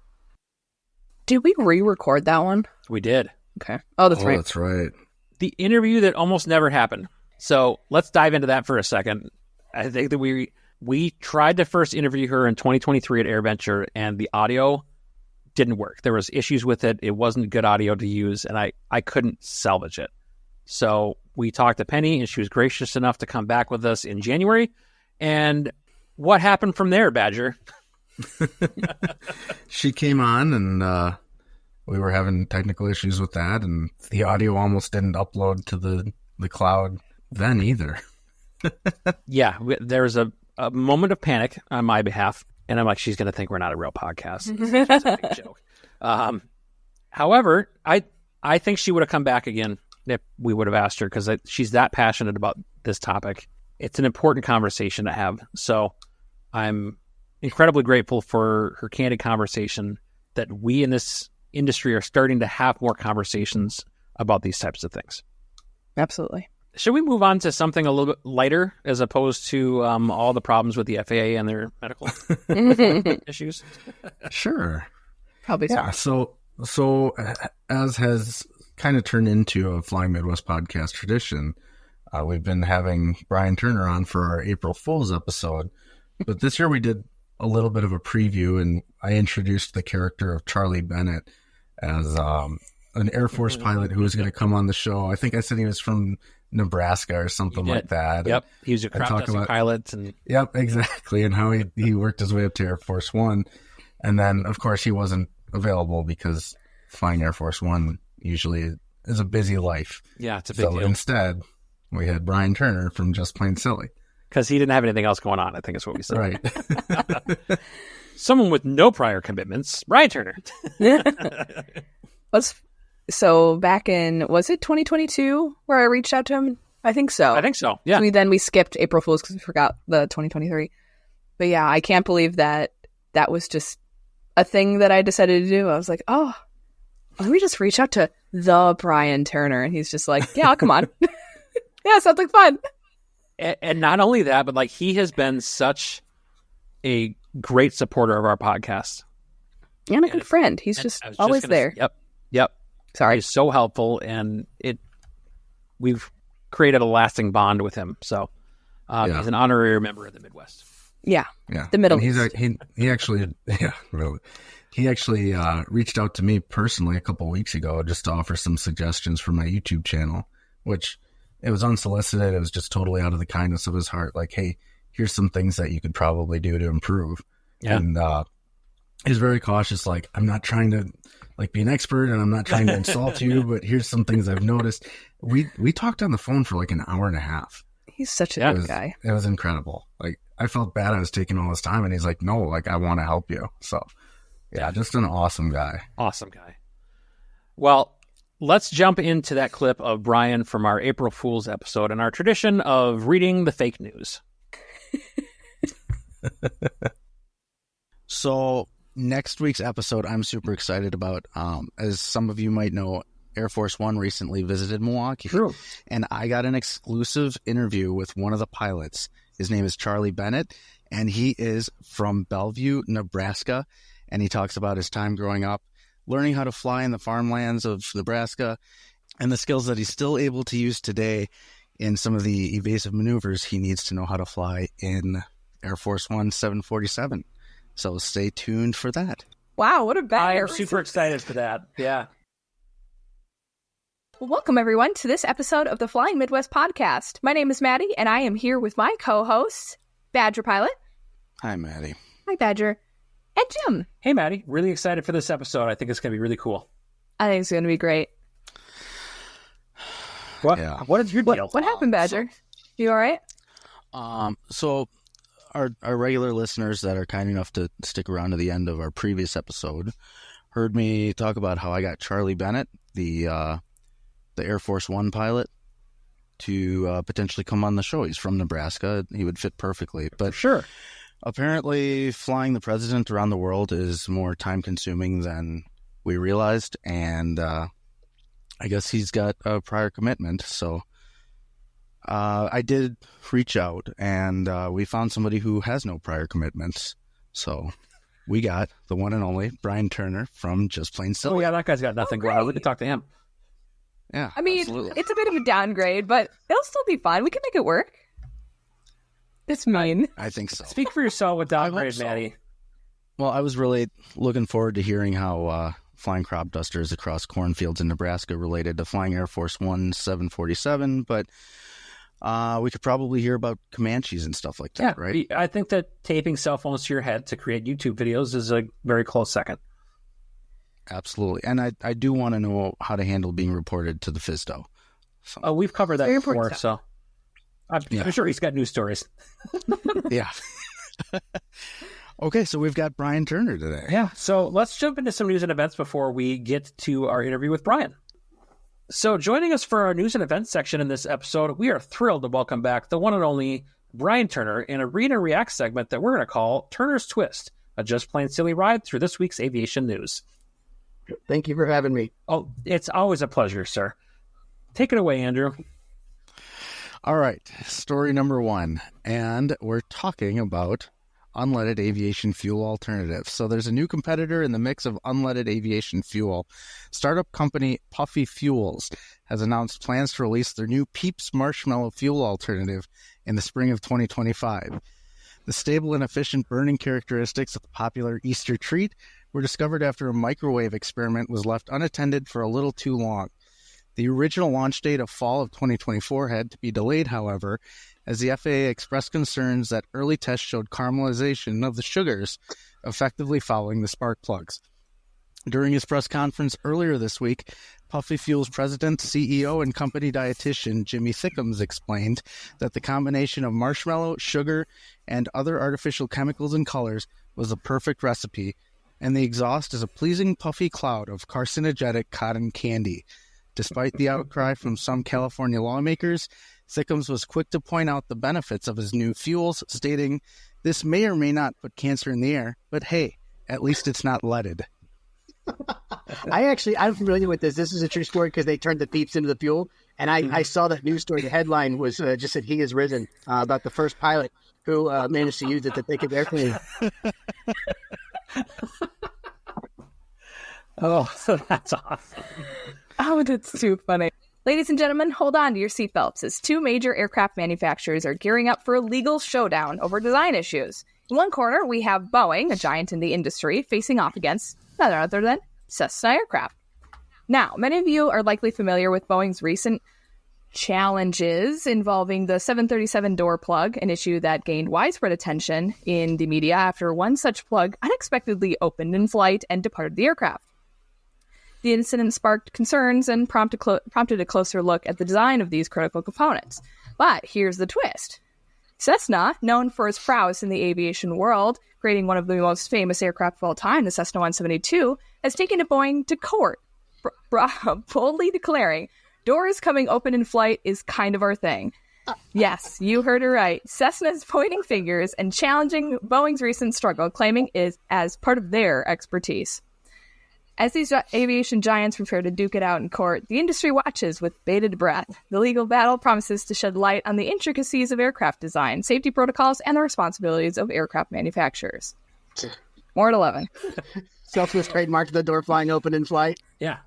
Did we re-record that one? We did. Okay. Oh, that's right. That's right. The interview that almost never happened. So let's dive into that for a second. I think that we tried to first interview her in 2023 at AirVenture, and the audio didn't work. There was issues with it. It wasn't good audio to use, and I couldn't salvage it. So we talked to Penny, and she was gracious enough to come back with us in January. And what happened from there, Badger? She came on, and we were having technical issues with that, and the audio almost didn't upload to the cloud then either. Yeah, there was a moment of panic on my behalf, and I'm like, she's going to think we're not a real podcast. It's just a big joke. However, I think she would have come back again if we would have asked her, because she's that passionate about this topic. It's an important conversation to have. So I'm incredibly grateful for her candid conversation, that we in this industry are starting to have more conversations about these types of things. Absolutely. Should we move on to something a little bit lighter, as opposed to all the problems with the FAA and their medical issues? Sure. Probably so. Yeah. So as has kind of turned into a Flying Midwest podcast tradition, we've been having Brian Turner on for our April Fool's episode. But this year we did a little bit of a preview, and I introduced the character of Charlie Bennett as an Air Force pilot who was going to come on the show. I think I said he was from Nebraska or something like that. Yep. He was a crop dusting pilot. Yep, exactly. And how he worked his way up to Air Force One. And then, of course, he wasn't available because flying Air Force One usually is a busy life. Yeah, it's a big deal. So instead, we had Brian Turner from Just Plain Silly. Because he didn't have anything else going on, I think is what we said. Right. Someone with no prior commitments, Brian Turner. So back in, was it 2022 where I reached out to him? I think so. Yeah. So we skipped April Fool's because we forgot the 2023. But yeah, I can't believe that was just a thing that I decided to do. I was like, oh, let me just reach out to the Brian Turner. And he's just like, yeah, come on. Yeah, sounds like fun. And not only that, but like, he has been such a great supporter of our podcast. And a good friend. He's just always there. Yep. Sorry. He's so helpful, and we've created a lasting bond with him. So he's an honorary member of the Midwest. Yeah. Yeah. The Middle East. He actually reached out to me personally a couple of weeks ago just to offer some suggestions for my YouTube channel, which it was unsolicited. It was just totally out of the kindness of his heart. Like, hey, here's some things that you could probably do to improve. Yeah. And he's very cautious. Like, I'm not trying to be an expert, and I'm not trying to insult you, but here's some things I've noticed. We talked on the phone for like an hour and a half. He's such a good guy. It was incredible. Like, I felt bad I was taking all this time, and he's like, no, like, I want to help you. So yeah, just an awesome guy. Awesome guy. Well, let's jump into that clip of Brian from our April Fool's episode and our tradition of reading the fake news. So next week's episode, I'm super excited about. As some of you might know, Air Force One recently visited Milwaukee. True. And I got an exclusive interview with one of the pilots. His name is Charlie Bennett, and he is from Bellevue, Nebraska. And he talks about his time growing up, learning how to fly in the farmlands of Nebraska, and the skills that he's still able to use today in some of the evasive maneuvers he needs to know how to fly in Air Force One 747. So stay tuned for that. Wow, what a bad! I am super excited for that. Yeah. Well, welcome everyone to this episode of the Flying Midwest podcast. My name is Maddie, and I am here with my co-host, Badger Pilot. Hi, Maddie. Hi, Badger. And Jim. Hey, Maddie. Really excited for this episode. I think it's going to be really cool. I think it's going to be great. What is your deal? What happened, Badger? You all right? So our regular listeners that are kind enough to stick around to the end of our previous episode heard me talk about how I got Charlie Bennett, the Air Force One pilot, to potentially come on the show. He's from Nebraska. He would fit perfectly. But Sure. apparently flying the president around the world is more time-consuming than we realized, and I guess he's got a prior commitment, so I did reach out, and we found somebody who has no prior commitments, so we got the one and only Brian Turner from Just Plain Silly. Oh, yeah, that guy's got nothing going on. We could talk to him. Yeah, I mean, absolutely. it's a bit of a downgrade, but it'll still be fun. We can make it work. That's mean. I think so. Speak for yourself with downgrade, so. Maddie. Well, I was really looking forward to hearing how flying crop dusters across cornfields in Nebraska related to flying Air Force One 747, but we could probably hear about Comanches and stuff like that, right? I think that taping cell phones to your head to create YouTube videos is a very close second. Absolutely. And I do want to know how to handle being reported to the FISDO. So, We've covered that Very before, important so I'm sure he's got news stories. yeah. Okay, so we've got Brian Turner today. Yeah, so let's jump into some news and events before we get to our interview with Brian. So joining us for our news and events section in this episode, we are thrilled to welcome back the one and only Brian Turner in a Read and React segment that we're going to call Turner's Twist, a just plain silly ride through this week's aviation news. Thank you for having me. Oh, it's always a pleasure, sir. Take it away, Andrew. All right, story number one. And we're talking about unleaded aviation fuel alternatives. So there's a new competitor in the mix of unleaded aviation fuel. Startup company Puffy Fuels has announced plans to release their new Peeps marshmallow fuel alternative in the spring of 2025. The stable and efficient burning characteristics of the popular Easter treat were discovered after a microwave experiment was left unattended for a little too long. The original launch date of fall of 2024 had to be delayed, however, as the FAA expressed concerns that early tests showed caramelization of the sugars, effectively following the spark plugs. During his press conference earlier this week, Puffy Fuels president, CEO, and company dietitian Jimmy Thickums explained that the combination of marshmallow, sugar, and other artificial chemicals and colors was the perfect recipe, and the exhaust is a pleasing puffy cloud of carcinogenic cotton candy. Despite the outcry from some California lawmakers, Thickums was quick to point out the benefits of his new fuels, stating, "This may or may not put cancer in the air, but hey, at least it's not leaded." I'm familiar with this. This is a true story because they turned the Peeps into the fuel. And I saw that news story. The headline was just that he has risen, about the first pilot who managed to use it to take an airplane. Oh, that's awesome. Oh, that's too funny. Ladies and gentlemen, hold on to your seatbelts as two major aircraft manufacturers are gearing up for a legal showdown over design issues. In one corner, we have Boeing, a giant in the industry, facing off against none other than Cessna Aircraft. Now, many of you are likely familiar with Boeing's recent challenges involving the 737 door plug, an issue that gained widespread attention in the media after one such plug unexpectedly opened in flight and departed the aircraft. The incident sparked concerns and prompted a closer look at the design of these critical components. But here's the twist. Cessna, known for its prowess in the aviation world, creating one of the most famous aircraft of all time, the Cessna 172, has taken to Boeing to court, boldly declaring, "Doors coming open in flight is kind of our thing." Yes, you heard it right. Cessna is pointing fingers and challenging Boeing's recent struggle, claiming it as part of their expertise. As these aviation giants prepare to duke it out in court, the industry watches with bated breath. The legal battle promises to shed light on the intricacies of aircraft design, safety protocols, and the responsibilities of aircraft manufacturers. More at 11. Selfless trademark, the door flying open in flight. Yeah.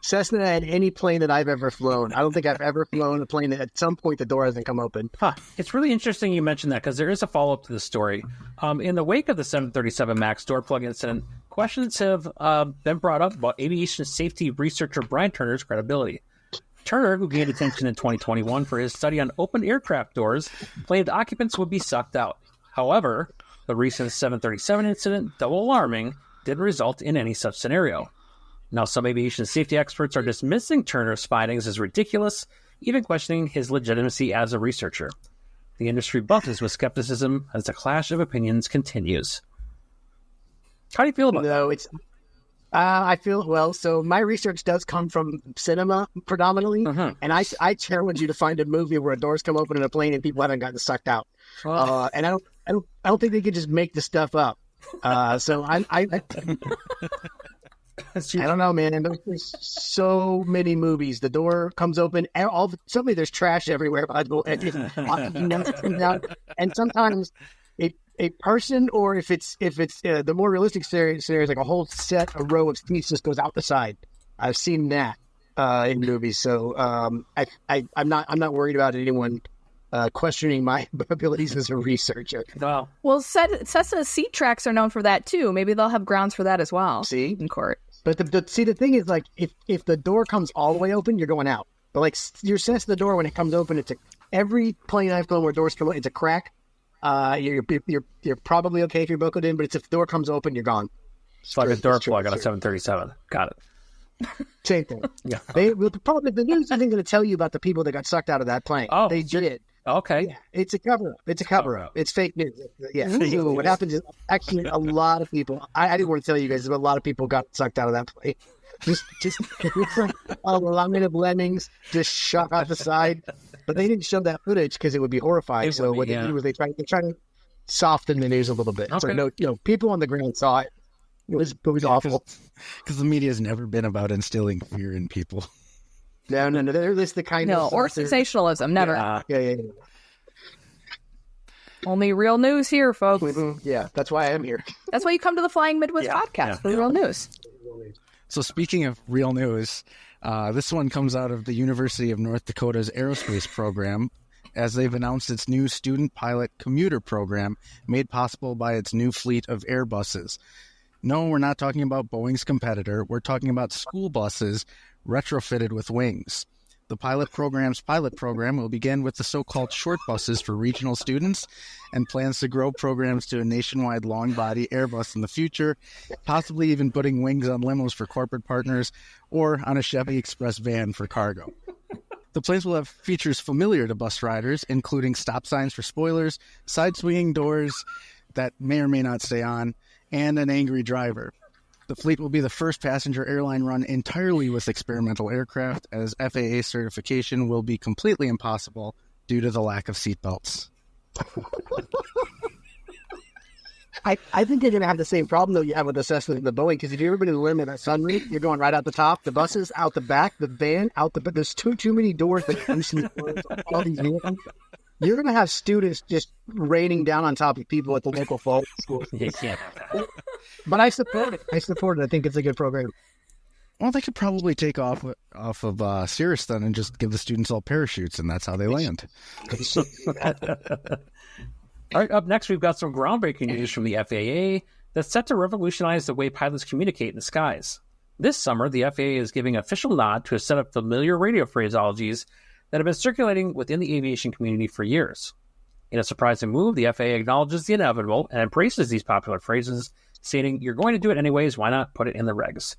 Cessna had any plane that I've ever flown. I don't think I've ever flown a plane that at some point the door hasn't come open. Huh. It's really interesting you mentioned that because there is a follow-up to the story. In the wake of the 737 MAX door plug incident, questions have been brought up about aviation safety researcher Brian Turner's credibility. Turner, who gained attention in 2021 for his study on open aircraft doors, claimed occupants would be sucked out. However, the recent 737 incident, though alarming, didn't result in any such scenario. Now, some aviation safety experts are dismissing Turner's findings as ridiculous, even questioning his legitimacy as a researcher. The industry buffers with skepticism as the clash of opinions continues. How do you feel about that? No, it's. I feel well. So my research does come from cinema predominantly, and I challenge you to find a movie where doors come open in a plane and people haven't gotten sucked out. And I don't think they could just make the stuff up. So I don't know, man. There's so many movies. The door comes open, and suddenly there's trash everywhere. By the way, and sometimes a person, or if it's the more realistic scenario, like a whole a row of seats just goes out the side. I've seen that in movies, so I'm not worried about anyone questioning my abilities as a researcher. Wow. Well, Cessna seat tracks are known for that too. Maybe they'll have grounds for that as well. See, in court. But the thing is, like, if the door comes all the way open, you're going out. But like your sense of the door when it comes open, every plane I've flown where doors come open, it's a crack. You're probably okay if you're buckled in, but if the door comes open, you're gone. It's like a door plug on a 737. Got it. Same thing. Yeah. The news isn't going to tell you about the people that got sucked out of that plane. Oh, they did. Okay. Yeah, it's a cover up. It's a cover up. It's fake news. Yeah. So what happens is actually a lot of people. I didn't want to tell you guys, but a lot of people got sucked out of that plane. Just a line of lemmings just shot out the side. But they didn't show that footage because it would be horrifying. So what they did was they tried to soften the news a little bit. Okay. So people on the ground saw it. It was awful. Because the media has never been about instilling fear in people. No. They're just the kind of or sensationalism. Never. Yeah. Only real news here, folks. Yeah, that's why I'm here. That's why you come to the Flying Midwest podcast for real news. So speaking of real news, this one comes out of the University of North Dakota's aerospace program, as they've announced its new student pilot commuter program made possible by its new fleet of Airbuses. No, we're not talking about Boeing's competitor. We're talking about school buses retrofitted with wings. The pilot program will begin with the so-called short buses for regional students and plans to grow programs to a nationwide long-body Airbus in the future, possibly even putting wings on limos for corporate partners or on a Chevy Express van for cargo. The planes will have features familiar to bus riders, including stop signs for spoilers, side-swinging doors that may or may not stay on, and an angry driver. The fleet will be the first passenger airline run entirely with experimental aircraft, as FAA certification will be completely impossible due to the lack of seatbelts. I think they're going to have the same problem, though, you have with the Cessna and the Boeing, because if you've ever been in the limit at sunroof, you're going right out the top, the buses out the back, the van out the back. There's too many doors that all these vehicles. You're going to have students just raining down on top of people at the local fall school. You can't have that. But I support it. I think it's a good program. Well, they could probably take off of Cirrus then and just give the students all parachutes, and that's how they land. All right, up next, we've got some groundbreaking news from the FAA that's set to revolutionize the way pilots communicate in the skies. This summer, the FAA is giving official nod to a set of familiar radio phraseologies that have been circulating within the aviation community for years. In a surprising move, the FAA acknowledges the inevitable and embraces these popular phrases, stating, "You're going to do it anyways, why not put it in the regs?"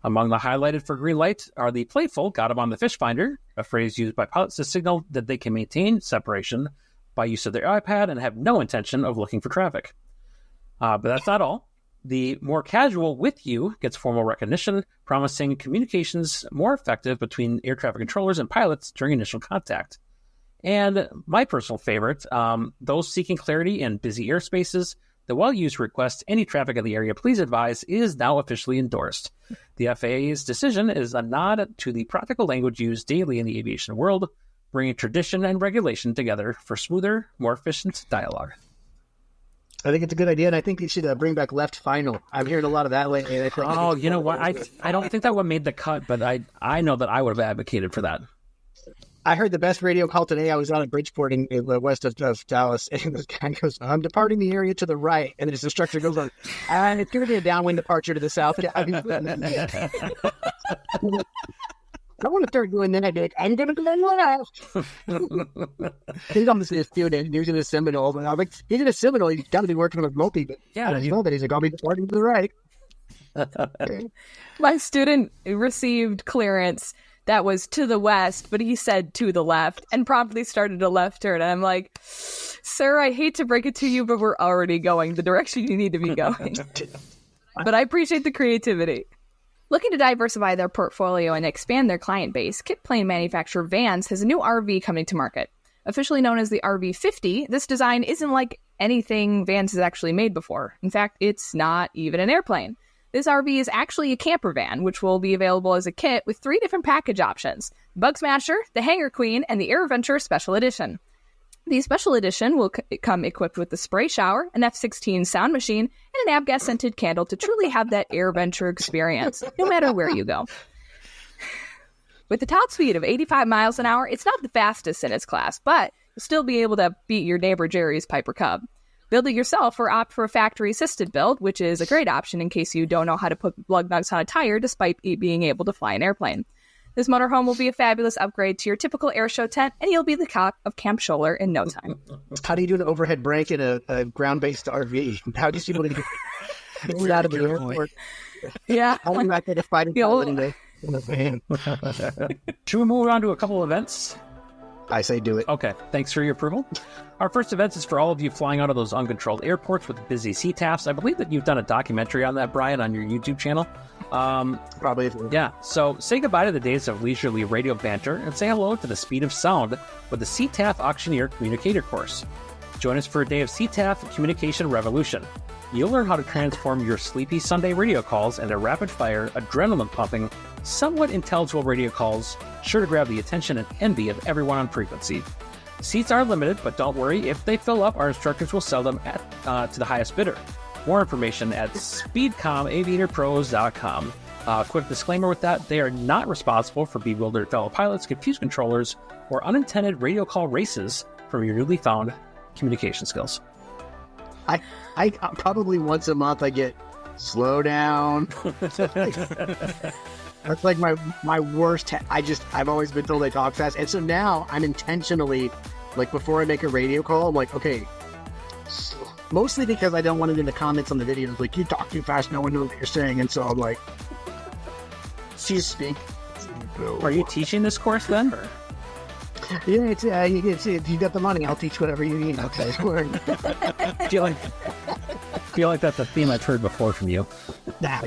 Among the highlighted for green light are the playful "got him on the fish finder," a phrase used by pilots to signal that they can maintain separation by use of their iPad and have no intention of looking for traffic. But that's not all. The more casual "with you" gets formal recognition, promising communications more effective between air traffic controllers and pilots during initial contact. And my personal favorite, those seeking clarity in busy airspaces, the well-used request, "any traffic in the area, please advise," is now officially endorsed. The FAA's decision is a nod to the practical language used daily in the aviation world, bringing tradition and regulation together for smoother, more efficient dialogue. I think it's a good idea, and I think they should bring back left final. I'm hearing a lot of that lately. Oh, you know what? I don't think that one made the cut, but I know that I would have advocated for that. I heard the best radio call today. I was out at Bridgeport in west of Dallas, and this guy goes, "I'm departing the area to the right," and his instructor goes on, "And it's going to be a downwind departure to the south." I want to start doing that. I'm going to go left. He's on the student. He's in a Seminole. But I'm like, he's in a Seminole. He's got to be working with multi. But yeah, I don't know that he's like, "I'll be departing to the right." My student received clearance that was to the west, but he said to the left and promptly started a left turn. And I'm like, sir, I hate to break it to you, but we're already going the direction you need to be going. But I appreciate the creativity. Looking to diversify their portfolio and expand their client base, kit plane manufacturer Vans has a new RV coming to market. Officially known as the RV50, this design isn't like anything Vans has actually made before. In fact, it's not even an airplane. This RV is actually a camper van, which will be available as a kit with 3 different package options: Bug Smasher, the Hangar Queen, and the AirVenture Special Edition. The Special Edition will come equipped with the spray shower, an F-16 sound machine, and an Abgas-scented candle to truly have that AirVenture experience, no matter where you go. With the top speed of 85 miles an hour, it's not the fastest in its class, but you'll still be able to beat your neighbor Jerry's Piper Cub. Build it yourself or opt for a factory-assisted build, which is a great option in case you don't know how to put lug nuts on a tire despite being able to fly an airplane. This motorhome will be a fabulous upgrade to your typical airshow tent, and you'll be the cop of Camp Scholler in no time. How do you do an overhead brake in a ground-based RV? How do you people get out of the airport? Yeah. How do you not get a fighting pilot in the van? Should we move on to a couple events? I say do it. Okay, thanks for your approval. Our first event is for all of you flying out of those uncontrolled airports with busy CTAFs. I believe that you've done a documentary on that, Brian, on your YouTube channel. Probably. Yeah, so say goodbye to the days of leisurely radio banter and say hello to the speed of sound with the CTAF Auctioneer Communicator course. Join us for a day of CTAF Communication Revolution. You'll learn how to transform your sleepy Sunday radio calls into rapid-fire, adrenaline-pumping, somewhat intelligible radio calls, sure to grab the attention and envy of everyone on frequency. Seats are limited, but don't worry, if they fill up, our instructors will sell them to the highest bidder. More information at speedcomaviatorpros.com. Quick disclaimer with that, they are not responsible for bewildered fellow pilots, confused controllers, or unintended radio call races from your newly found communication skills. I probably once a month I get slow down. That's like my worst. I've always been told I talk fast, and so now I'm intentionally, like, before I make a radio call, I'm like, okay. Mostly because I don't want it in the comments on the videos, like, you talk too fast, no one knows what you're saying, and so I'm like, speak. Are you teaching this course then? Or? Yeah, it's if you got the money, I'll teach whatever you need. Okay. feel like that's a theme I've heard before from you. Yeah.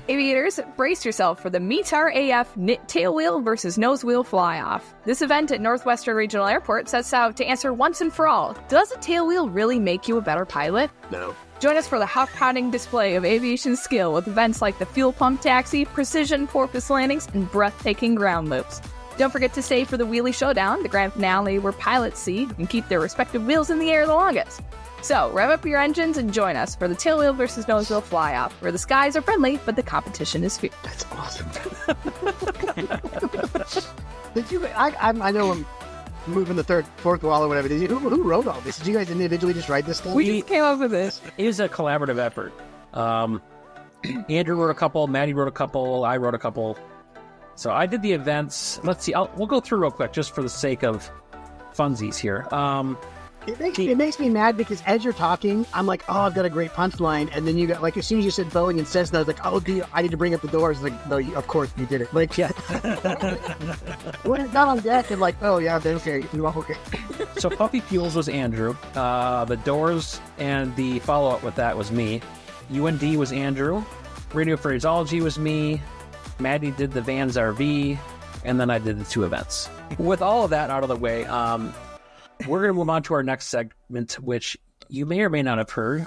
Aviators, brace yourself for the METAR AF tailwheel versus nosewheel fly-off. This event at Northwestern Regional Airport sets out to answer once and for all, does a tailwheel really make you a better pilot? No. Join us for the hot-potting display of aviation skill with events like the fuel pump taxi, precision porpoise landings, and breathtaking ground loops. Don't forget to stay for the Wheelie Showdown, the grand finale where pilots see and keep their respective wheels in the air the longest. So, rev up your engines and join us for the tailwheel versus nosewheel fly-off, where the skies are friendly, but the competition is fierce. That's awesome. Did you? I know I'm moving the fourth wall or whatever. Did you? Who wrote all this? Did you guys individually just write this stuff? We just came up with this. It is a collaborative effort. Andrew wrote a couple, Maddie wrote a couple, I wrote a couple. So I did the events. Let's see. We'll go through real quick just for the sake of funsies here. It makes me mad because as you're talking, I'm like, oh, I've got a great punchline, and then you got, like, as soon as you said Boeing and Cessna, I was like, oh, I need to bring up the doors. Like, no, of course you did it. Like, yeah. When it's not on deck, and like, oh yeah, then okay, okay. So Puppy Fuels was Andrew. The doors and the follow-up with that was me. UND was Andrew. Radio Phraseology was me. Maddie did the Vans RV, and then I did the 2 events. With all of that out of the way, we're going to move on to our next segment, which you may or may not have heard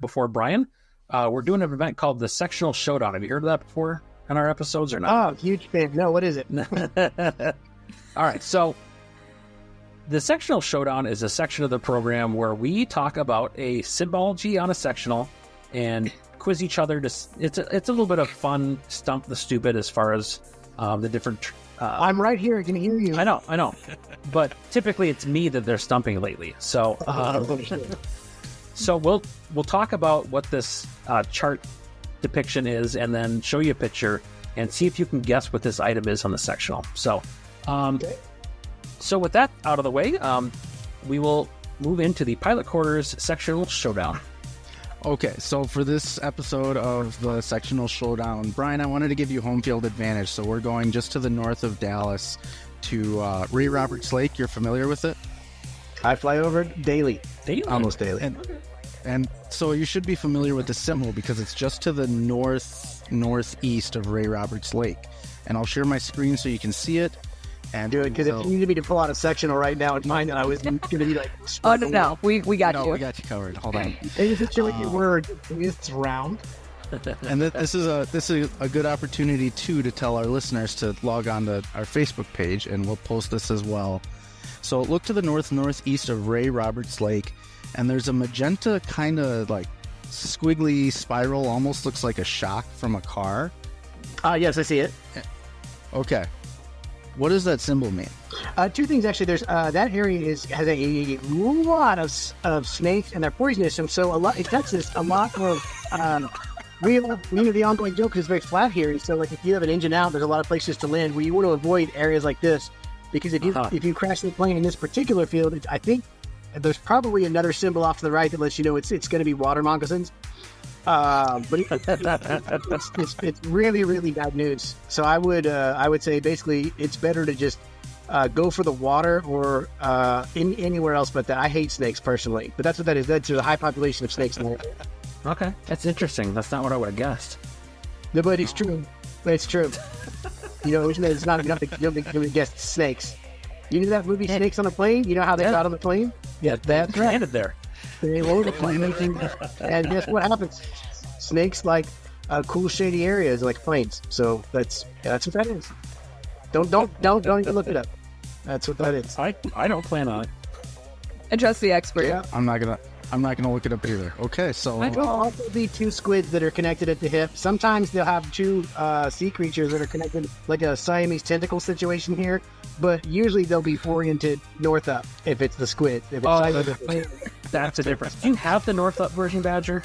before, Brian. We're doing an event called the Sectional Showdown. Have you heard of that before in our episodes or not? Oh, huge fan. No, what is it? All right, so the Sectional Showdown is a section of the program where we talk about a symbology on a sectional and quiz each other. It's a little bit of fun, stump the stupid as far as the different... I'm right here. I can hear you. I know. But typically it's me that they're stumping lately. So so we'll talk about what this chart depiction is and then show you a picture and see if you can guess what this item is on the sectional. So so with that out of the way, we will move into the pilot quarters sectional showdown. Okay, so for this episode of the Sectional Showdown, Brian, I wanted to give you home field advantage. So we're going just to the north of Dallas to Ray Roberts Lake. You're familiar with it? I fly over it daily. Almost daily. And so you should be familiar with the symbol because it's just to the northeast of Ray Roberts Lake. And I'll share my screen so you can see it. And do it, because if you needed me to pull out a sectional right now in mine, I was going to be like... Oh, no, we got you. We got you covered. Hold on. It's a tricky word. It's round. And this is a good opportunity, too, to tell our listeners to log on to our Facebook page, and we'll post this as well. So look to the northeast of Ray Roberts Lake, and there's a magenta kind of like squiggly spiral, almost looks like a shock from a car. Yes, I see it. Okay. What does that symbol mean? Two things, actually. There's that area has a lot of snakes, and they're poisonous. And so in Texas, a lot of the ongoing joke is very flat here. And so, like, if you have an engine out, there's a lot of places to land where you want to avoid areas like this, because if you crash the plane in this particular field, I think there's probably another symbol off to the right that lets you know it's going to be water moccasins. But it's really, really bad news. So I would say basically it's better to just go for the water or anywhere else but that. I hate snakes personally, but that's what that is. There's a high population of snakes in there. Okay, that's interesting. That's not what I would have guessed. No, but it's true. It's true. It's not enough to guess snakes. You know that movie Snakes on a Plane? You know how they got on the plane? Yeah, that's right. Landed there. They load the plane, and guess what happens? Snakes like cool, shady areas like planes. So that's what that is. Don't even look it up. That's what that is. I don't plan on it. And trust the expert. Yeah. I'm not gonna look it up either. Okay, so There'll also be two squids that are connected at the hip. Sometimes they'll have two sea creatures that are connected, like a Siamese tentacle situation here. But usually they'll be oriented north up if it's the squid. If it's that's the difference. Do you have the north up version, Badger?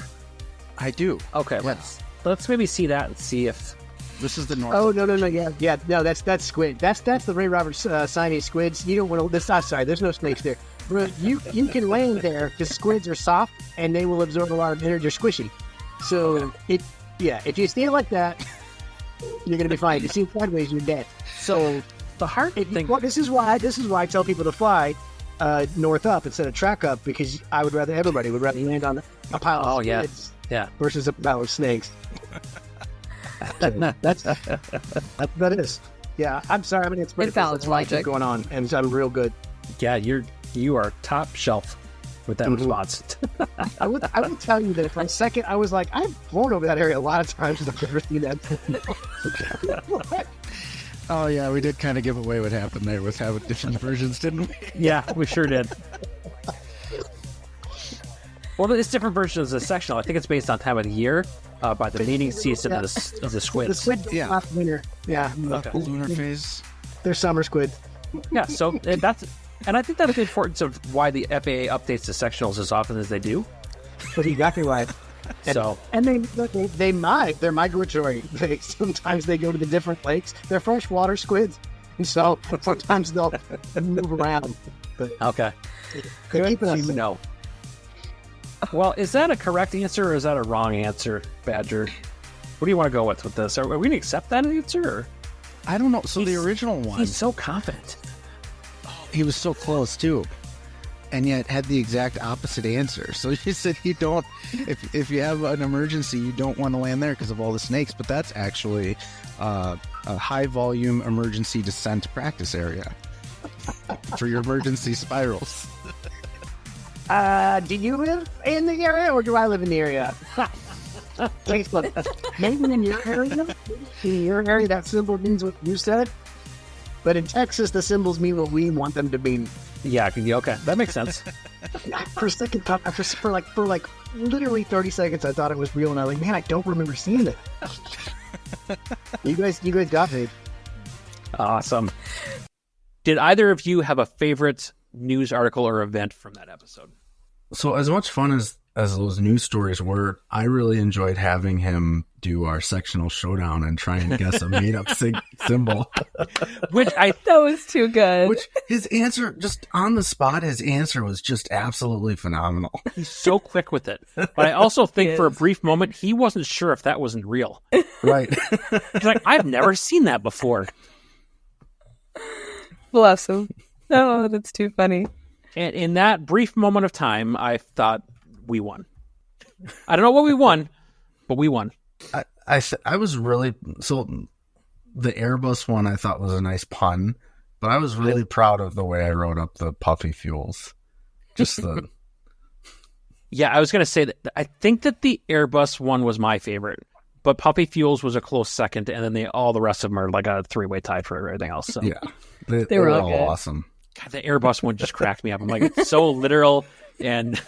I do. Okay, Yes. let's maybe see that and see if This is the north. Oh no, yeah, no, that's squid. That's the Ray Roberts Siamese squids. You don't want to. Sorry, there's no snakes there. But you can land there because squids are soft and they will absorb a lot of energy. They're squishy. So if you stand like that, you're gonna be fine. If you see sideways, you're dead. So the hard thing. This is why I tell people to fly north up instead of track up, because everybody would rather land on a pile of squids versus a pile of snakes. That's what that is. Yeah, I'm sorry. I'm an expert. Invalid logic going on, and I'm real good. Yeah, you are top shelf with that response. I would tell you that for a second I was like, I've flown over that area a lot of times and I've never seen that. Oh yeah, we did kind of give away what happened there with having different versions, didn't we? Yeah, we sure did. Well, it's different versions of the sectional. I think it's based on time of the year, by the mating season of the squids. The squid last winter. Yeah. Okay. Lunar phase. They're summer squid. Yeah, so and I think that's the importance of why the FAA updates the sectionals as often as they do. But exactly right. And they're migratory. Sometimes they go to the different lakes. They're freshwater squids, and so sometimes they'll move around. But okay, they're keeping us. No. Well, is that a correct answer or is that a wrong answer, Badger? What do you want to go with this? Are we going to accept that answer? Or? I don't know. So the original one, he's so confident. He was so close too, and yet had the exact opposite answer. So you said you don't, if you have an emergency, you don't want to land there because of all the snakes. But that's actually a high volume emergency descent practice area for your emergency spirals. Do you live in the area or do I live in the area? Maybe in your area, that symbol means what you said. But in Texas, the symbols mean what we want them to mean. Yeah, okay, that makes sense. For a second, for like literally 30 seconds, I thought it was real, and I was like, man, I don't remember seeing it. You guys got me. Awesome. Did either of you have a favorite news article or event from that episode? So as much fun as those news stories were, I really enjoyed having him do our sectional showdown and try and guess a made-up symbol. That was too good. Which his answer, just on the spot, his answer was just absolutely phenomenal. He's so quick with it. But I also think for a brief moment, he wasn't sure if that wasn't real. Right. He's like, I've never seen that before. Bless him. Oh, that's too funny. And in that brief moment of time, I thought we won. I don't know what we won, but we won. I was really, so the Airbus one I thought was a nice pun, but I was really proud of the way I wrote up the puffy fuels. Just the... Yeah, I was going to say that I think that the Airbus one was my favorite, but puffy fuels was a close second, and then all the rest of them are like a three-way tie for everything else. So. Yeah, they were all awesome. God, the Airbus one just cracked me up. I'm like, it's so literal and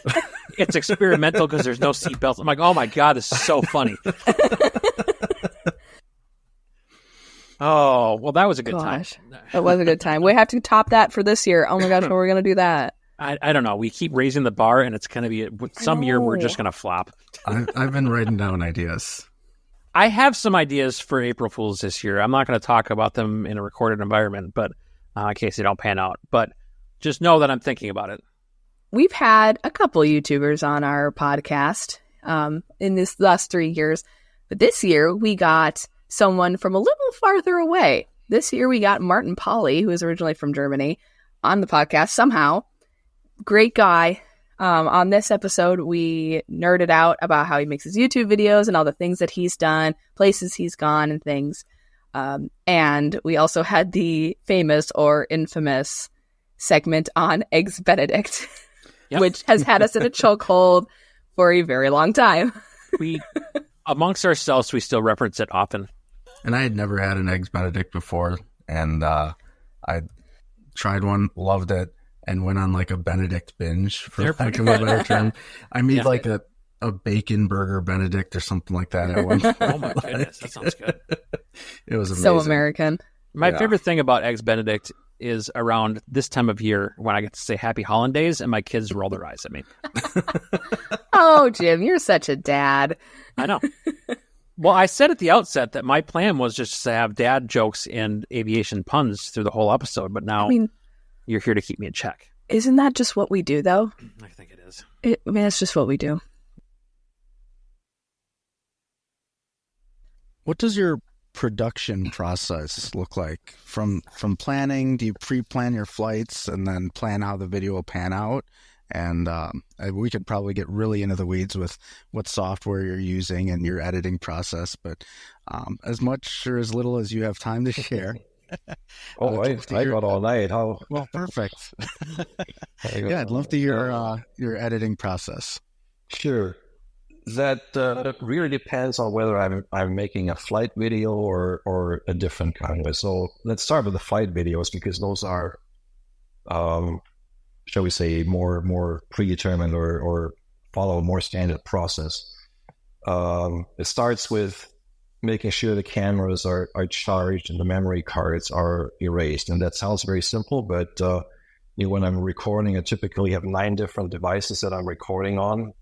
it's experimental because there's no seatbelts. I'm like, oh my God, this is so funny. Oh, well, that was a good time. That was a good time. We have to top that for this year. Oh my gosh, how are we going to do that? I don't know. We keep raising the bar, and it's going to be some year we're just going to flop. I've been writing down ideas. I have some ideas for April Fools this year. I'm not going to talk about them in a recorded environment, but in case they don't pan out. But just know that I'm thinking about it. We've had a couple YouTubers on our podcast in this last 3 years, but this year we got someone from a little farther away. This year we got Martin Pauley, who is originally from Germany, on the podcast somehow. Great guy. On this episode, we nerded out about how he makes his YouTube videos and all the things that he's done, places he's gone and things. And we also had the famous or infamous segment on Eggs Benedict, which has had us in a chokehold for a very long time. We, amongst ourselves, we still reference it often. And I had never had an Eggs Benedict before, and I tried one, loved it, and went on like a Benedict binge, for lack of a better term. I made like a bacon burger Benedict or something like that at one point. Oh my goodness, that sounds good. It was amazing. So American. My favorite thing about Eggs Benedict is around this time of year when I get to say Happy Hollandaise and my kids roll their eyes at me. Oh, Jim, you're such a dad. I know. Well, I said at the outset that my plan was just to have dad jokes and aviation puns through the whole episode, but now you're here to keep me in check. Isn't that just what we do, though? I think it is. It's just what we do. What does your production process look like? From planning, do you pre-plan your flights and then plan how the video will pan out? And we could probably get really into the weeds with what software you're using and your editing process, but as much or as little as you have time to share. I got all night. How? Well, perfect. Yeah, I'd love to hear your editing process. Sure. That really depends on whether I'm making a flight video or a different kind of. So let's start with the flight videos because those are, shall we say, more predetermined or follow a more standard process. It starts with making sure the cameras are charged and the memory cards are erased, and that sounds very simple, but when I'm recording, I typically have 9 different devices that I'm recording on.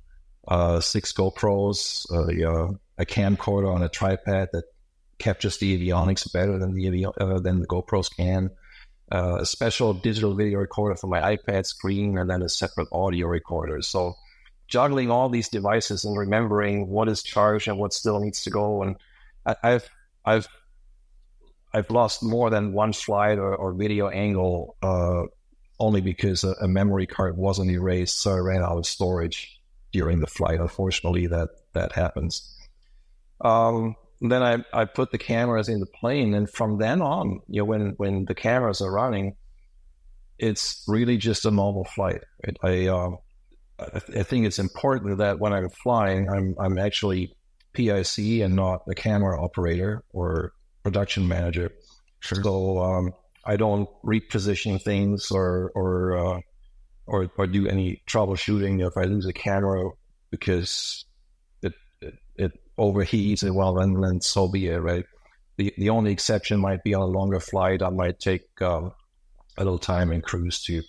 6 GoPros, a camcorder on a tripod that captures the avionics better than the GoPros can, a special digital video recorder for my iPad screen, and then a separate audio recorder. So juggling all these devices and remembering what is charged and what still needs to go. And I've lost more than one flight or video angle only because a memory card wasn't erased, so I ran out of storage during the flight. Unfortunately, that happens. Then I put the cameras in the plane, and from then on, when the cameras are running, it's really just a normal flight. I think it's important that when I'm flying, I'm actually PIC and not the camera operator or production manager. Sure. So I don't reposition things or do any troubleshooting if I lose a camera because it overheats. Well, then so be it, right? The only exception might be on a longer flight. I might take a little time in cruise to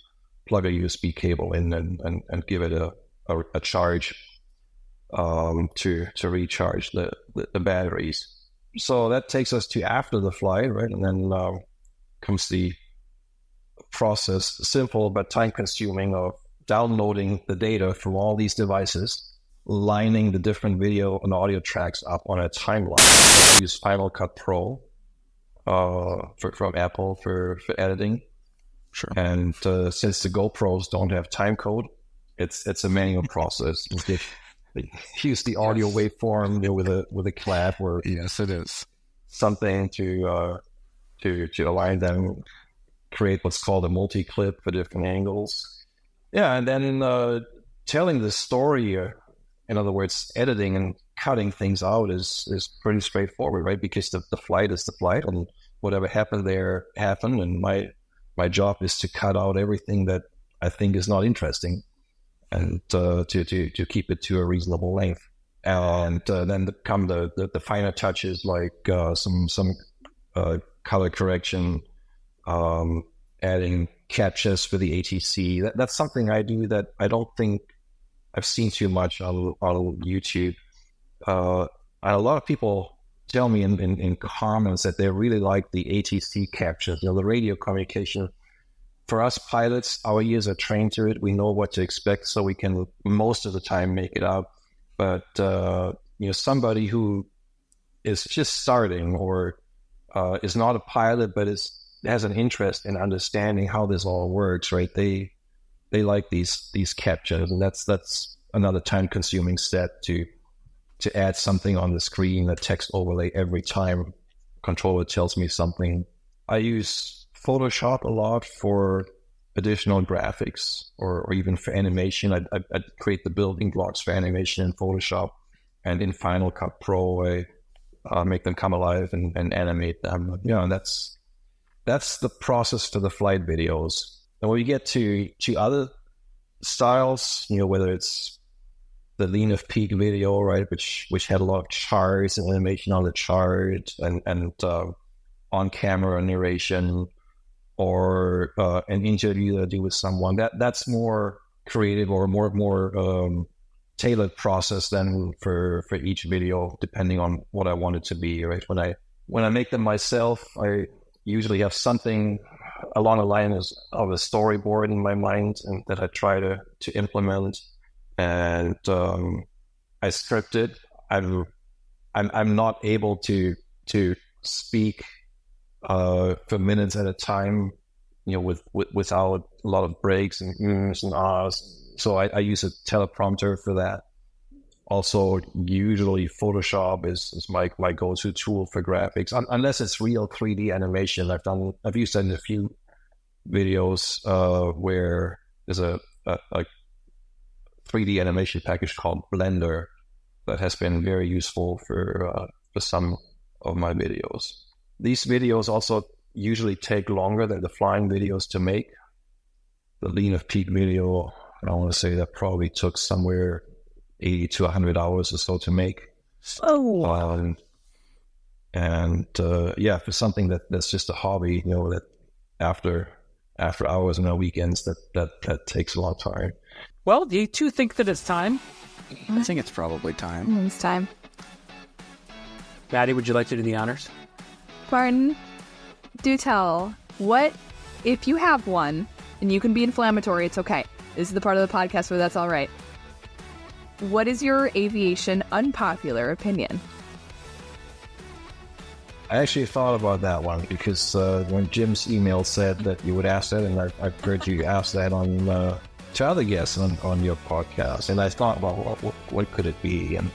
plug a USB cable in and give it a charge. to recharge the batteries. So that takes us to after the flight, right? And then comes the process, simple but time-consuming, of downloading the data from all these devices, lining the different video and audio tracks up on a timeline. Use Final Cut Pro from Apple for editing. Sure. And since the GoPros don't have time code, it's a manual process. They use the audio waveform, with a clap or yes, it is something to align them, create what's called a multi-clip for different angles. Yeah, and then telling the story, in other words, editing and cutting things out is pretty straightforward, right? Because the flight is the flight, and whatever happened there happened, and my job is to cut out everything that I think is not interesting, and to keep it to a reasonable length. And then come the finer touches, like some color correction, adding captures for the ATC. That's something I do that I don't think I've seen too much on YouTube. And a lot of people tell me in comments that they really like the ATC captures, the radio communication. For us pilots, our ears are trained to it. We know what to expect, so we can most of the time make it up. But somebody who is just starting, or is not a pilot but has an interest in understanding how this all works, right? They like these captures, and that's another time-consuming step to add something on the screen, a text overlay every time controller tells me something. I use Photoshop a lot for additional graphics, or even for animation. I create the building blocks for animation in Photoshop, and in Final Cut Pro I make them come alive and animate them. And that's the process for the flight videos. And when we get to other styles, whether it's the lean of peak video, right, which had a lot of charts and animation on the chart, and on camera narration, or an interview that I do with someone, that's more creative, or more tailored process than for each video, depending on what I want it to be, right? When I make them myself, I usually have something along the lines of a storyboard in my mind, and that I try to implement, and I script it. I'm not able to speak for minutes at a time, without a lot of breaks and ums and ahs. So I use a teleprompter for that. Also, usually Photoshop is my go-to tool for graphics, unless it's real 3D animation. I've used that in a few videos where there's a 3D animation package called Blender that has been very useful for some of my videos. These videos also usually take longer than the flying videos to make. The lean of peak video, I want to say that probably took somewhere 80 to 100 hours or so to make. Oh. For something that's just a hobby, that after hours and weekends, that takes a lot of time. Well, do you two think that it's time? I think it's probably time. It's time. Maddie, would you like to do the honors? Martin, do tell, what, if you have one, and you can be inflammatory, it's okay. This is the part of the podcast where that's all right. What is your aviation unpopular opinion? I actually thought about that one, because when Jim's email said that you would ask that, and I've heard you ask that on to other guests on your podcast, and I thought, well, what could it be? And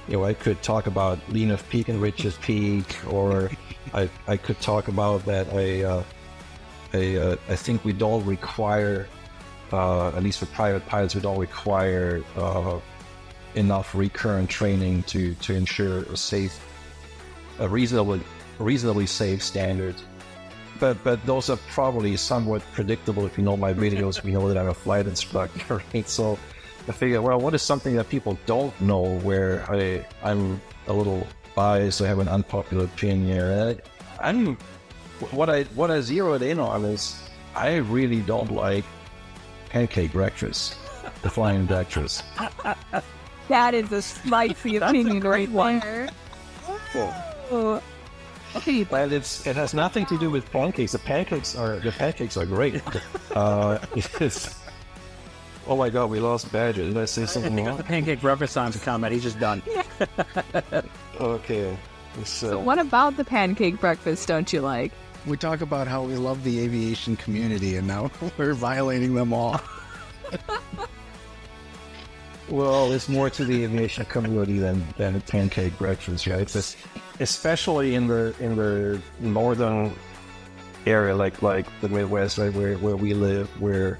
I could talk about lean of peak and rich of peak, or I could talk about that I think we don't require, at least for private pilots, we don't require enough recurrent training to ensure a reasonably safe standard. But those are probably somewhat predictable. If you know my videos, we know that I'm a flight instructor, right? So I figure, well, what is something that people don't know, where I'm a little biased, I have an unpopular opinion. What I zeroed in on is I really don't like pancake breakfast, the flying breakfast. That is a spicy opinion right there. Oh. Okay, but it has nothing to do with pancakes. The pancakes are great. It's, oh my God, we lost Badger. Did I say something wrong? The pancake breakfast time's coming. He's just done. Okay. So what about the pancake breakfast don't you like? We talk about how we love the aviation community, and now we're violating them all. Well, there's more to the aviation community than a pancake breakfast, right? It's especially in the northern area, like the Midwest, right, where we live, where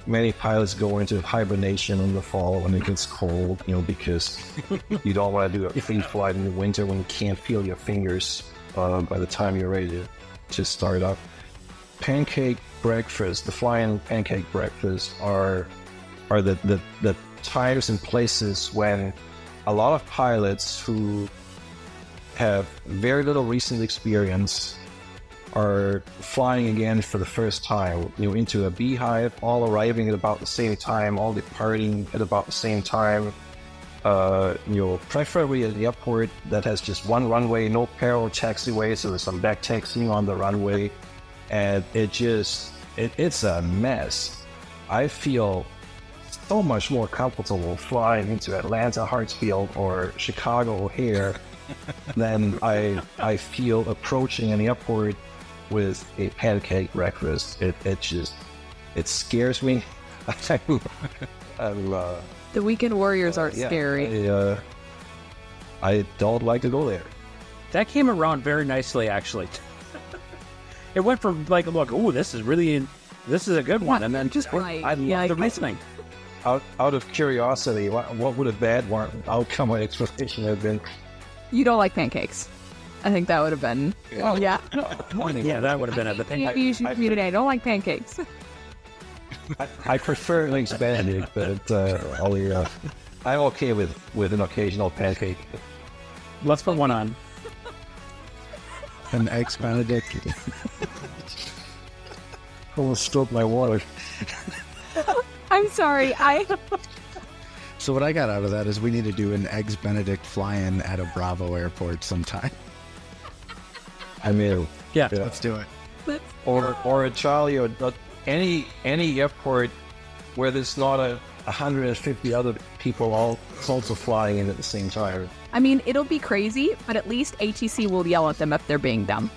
many pilots go into hibernation in the fall when it gets cold, because you don't want to do a free flight in the winter when you can't feel your fingers by the time you're ready to start up. Pancake breakfast, the flying pancake breakfast are the times and places when a lot of pilots who have very little recent experience are flying again for the first time, into a beehive, all arriving at about the same time, all departing at about the same time, preferably at the airport that has just one runway, no parallel taxiway, so there's some back taxiing on the runway, and it's a mess. I feel so much more comfortable flying into Atlanta Hartsfield or Chicago O'Hare than I feel approaching an airport with a pancake breakfast. It scares me. The weekend warriors aren't scary. I don't like to go there. That came around very nicely, actually. It went from like, look, this is a good one, and then just I love the reasoning. Out of curiosity, what would a bad outcome or expectation have been? You don't like pancakes. I think that would have been. Oh yeah. Yeah, that would have been at the pancake. Aviation community. I don't like pancakes. I prefer Eggs Benedict, but I'm okay with an occasional pancake. Let's put one on. An Eggs Benedict. Almost spilled my water. I'm sorry. So what I got out of that is we need to do an Eggs Benedict fly-in at a Bravo airport sometime. I mean, yeah, let's do it. Or a Charlie, or any airport where there's not 150 other people all also flying in at the same time. I mean, it'll be crazy, but at least ATC will yell at them if they're being dumb.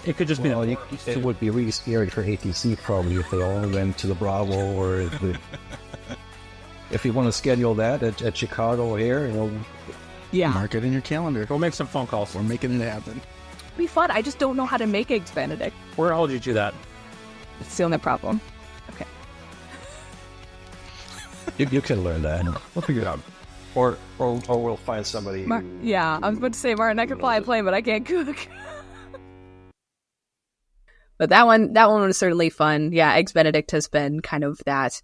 It could just be. It would be really scary for ATC probably if they all went to the Bravo, or if you want to schedule that at Chicago here, Yeah. Mark it in your calendar. Go make some phone calls. We're making it happen. It'll be fun. I just don't know how to make Eggs Benedict. Where hold you to that? It's the only problem. Okay. You can learn that. We'll figure it out. Or we'll find somebody. Yeah, I was about to say, Martin, I can fly a plane, but I can't cook. But that one was certainly fun. Yeah, Eggs Benedict has been kind of that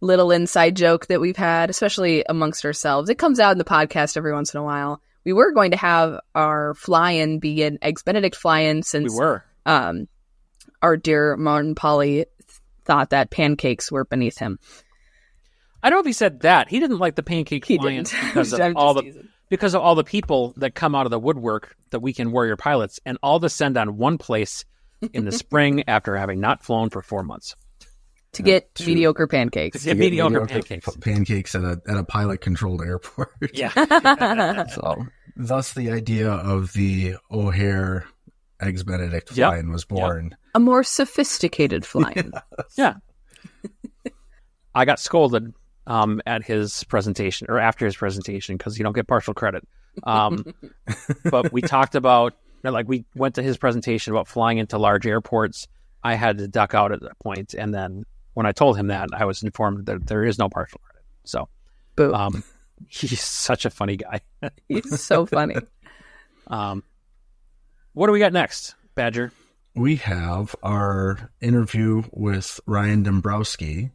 little inside joke that we've had, especially amongst ourselves. It comes out in the podcast every once in a while. We were going to have our fly-in be an Eggs Benedict fly-in since we were. Our dear Martin Pauley thought that pancakes were beneath him. I don't know if he said that. He didn't like the pancake fly-in because of all the people that come out of the woodwork, the weekend warrior pilots, and all descend on one place in the spring after having not flown for 4 months. To get mediocre pancakes. To get mediocre pancakes. Pancakes at a pilot-controlled airport. Yeah. So, thus the idea of the O'Hare Eggs Benedict fly-in was born. Yep. A more sophisticated fly-in. Yeah. I got scolded at his presentation, or after his presentation, because you don't get partial credit. But we talked about, we went to his presentation about flying into large airports. I had to duck out at that point, and then when I told him that, I was informed that there is no partial credit. So, boo. He's such a funny guy. He's so funny. What do we got next, Badger? We have our interview with Ryan Dembrowski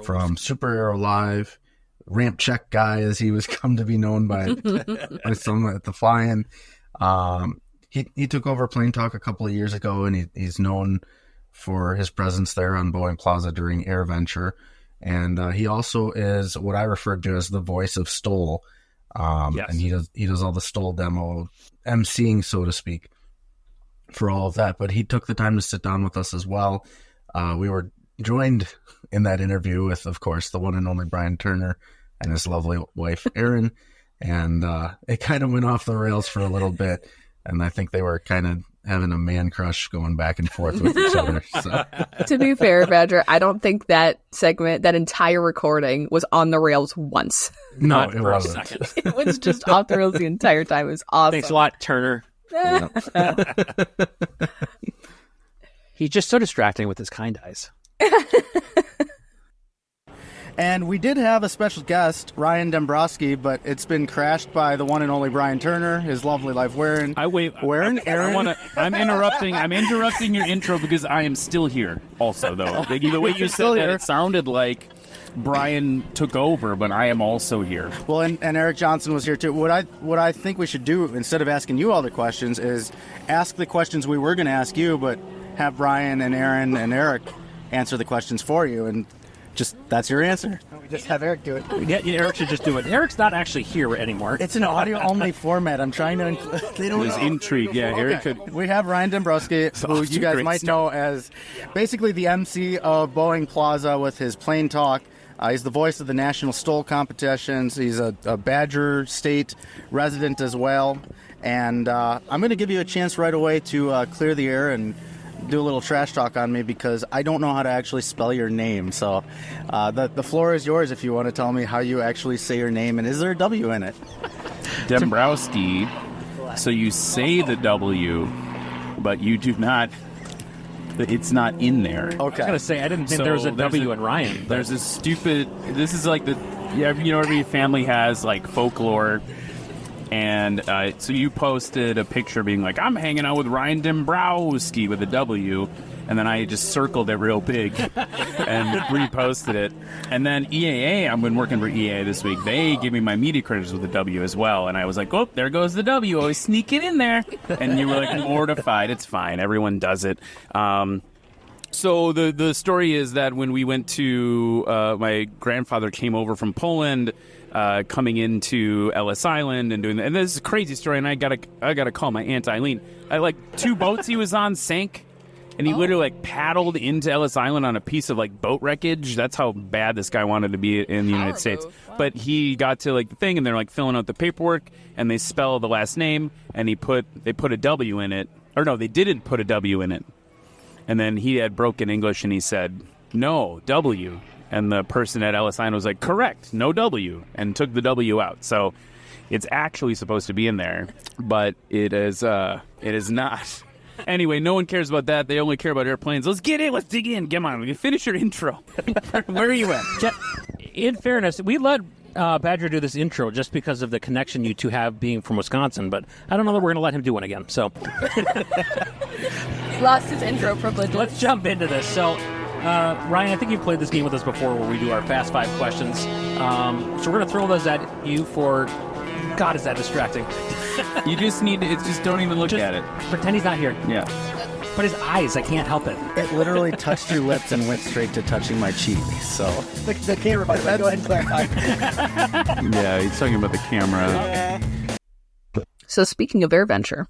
from Super Aero Live, ramp check guy, as he was come to be known by some at the fly-in. He took over Plane Talk a couple of years ago, and he's known for his presence there on Boeing Plaza during AirVenture. And he also is what I refer to as the voice of Stoll. Yes. And he does all the Stoll demo emceeing, so to speak, for all of that. But he took the time to sit down with us as well. We were joined in that interview with, of course, the one and only Brian Turner and his lovely wife, Erin. And it kind of went off the rails for a little bit. And I think they were kind of having a man crush going back and forth with each other. So. To be fair, Badger, I don't think that segment, that entire recording, was on the rails once. No, it wasn't. It was just off the rails the entire time. It was awesome. Thanks a lot, Turner. He's just so distracting with his kind eyes. And we did have a special guest, Ryan Dembro, but it's been crashed by the one and only Brian Turner, his lovely wife, Warren. Aaron. I'm interrupting your intro because I am still here. Also, though, the way you said that, it sounded like Brian took over, but I am also here. Well, and Eric Johnson was here too. What I think we should do, instead of asking you all the questions, is ask the questions we were going to ask you, but have Brian and Aaron and Eric answer the questions for you, and just that's your answer. We just have Eric do it. Yeah, Eric should just do it. Eric's not actually here anymore. It's an audio-only format. I'm trying to include... There's intrigue. Yeah, Okay. Eric could... We have Ryan Dembro, who you guys might know as basically the MC of Boeing Plaza with his plane talk. He's the voice of the National Stoll competitions. He's a Badger State resident as well. And I'm going to give you a chance right away to clear the air and do a little trash talk on me because I don't know how to actually spell your name. So the floor is yours if you want to tell me how you actually say your name, and is there a W in it? Dembrowski. So you say the W, but you do not. It's not in there. Okay. I was going to say, I didn't think there was a W in Ryan. But. There's a stupid... This is like the... Yeah, every family has like folklore. And so you posted a picture being like, I'm hanging out with Ryan Dembrowski with a W. And then I just circled it real big and reposted it. And then EAA, I've been working for EAA this week. They give me my media credits with a W as well. And I was like, oh, there goes the W. Always sneak it in there. And you were like mortified. It's fine. Everyone does it. So the story is that when we went to, my grandfather came over from Poland, coming into Ellis Island and doing that. And this is a crazy story. And I gotta call my Aunt Eileen. Two boats he was on sank. And he literally paddled into Ellis Island on a piece of boat wreckage. That's how bad this guy wanted to be in the United States. Wow. But he got to the thing, and they're filling out the paperwork, and they spell the last name, and they put a W in it. Or no, they didn't put a W in it. And then he had broken English, and he said, "No, W." And the person at Ellis Island was like, "Correct, no W," and took the W out. So it's actually supposed to be in there, but it is not. Anyway, no one cares about that. They only care about airplanes. Let's get in. Let's dig in. Come on. Finish your intro. Where are you at? In fairness, we let Badger do this intro just because of the connection you two have being from Wisconsin, but I don't know that we're going to let him do one again. So Lost his intro privilege. Let's jump into this. So, Ryan, I think you've played this game with us before where we do our Fast Five questions. So we're going to throw those at you for... God, is that distracting? You just need to, don't even look at it. Pretend he's not here. Yeah. But his eyes, I can't help it. It literally touched your lips and went straight to touching my cheek. So the camera, by the way, go ahead and clarify. Yeah, he's talking about the camera. Okay. So speaking of AirVenture.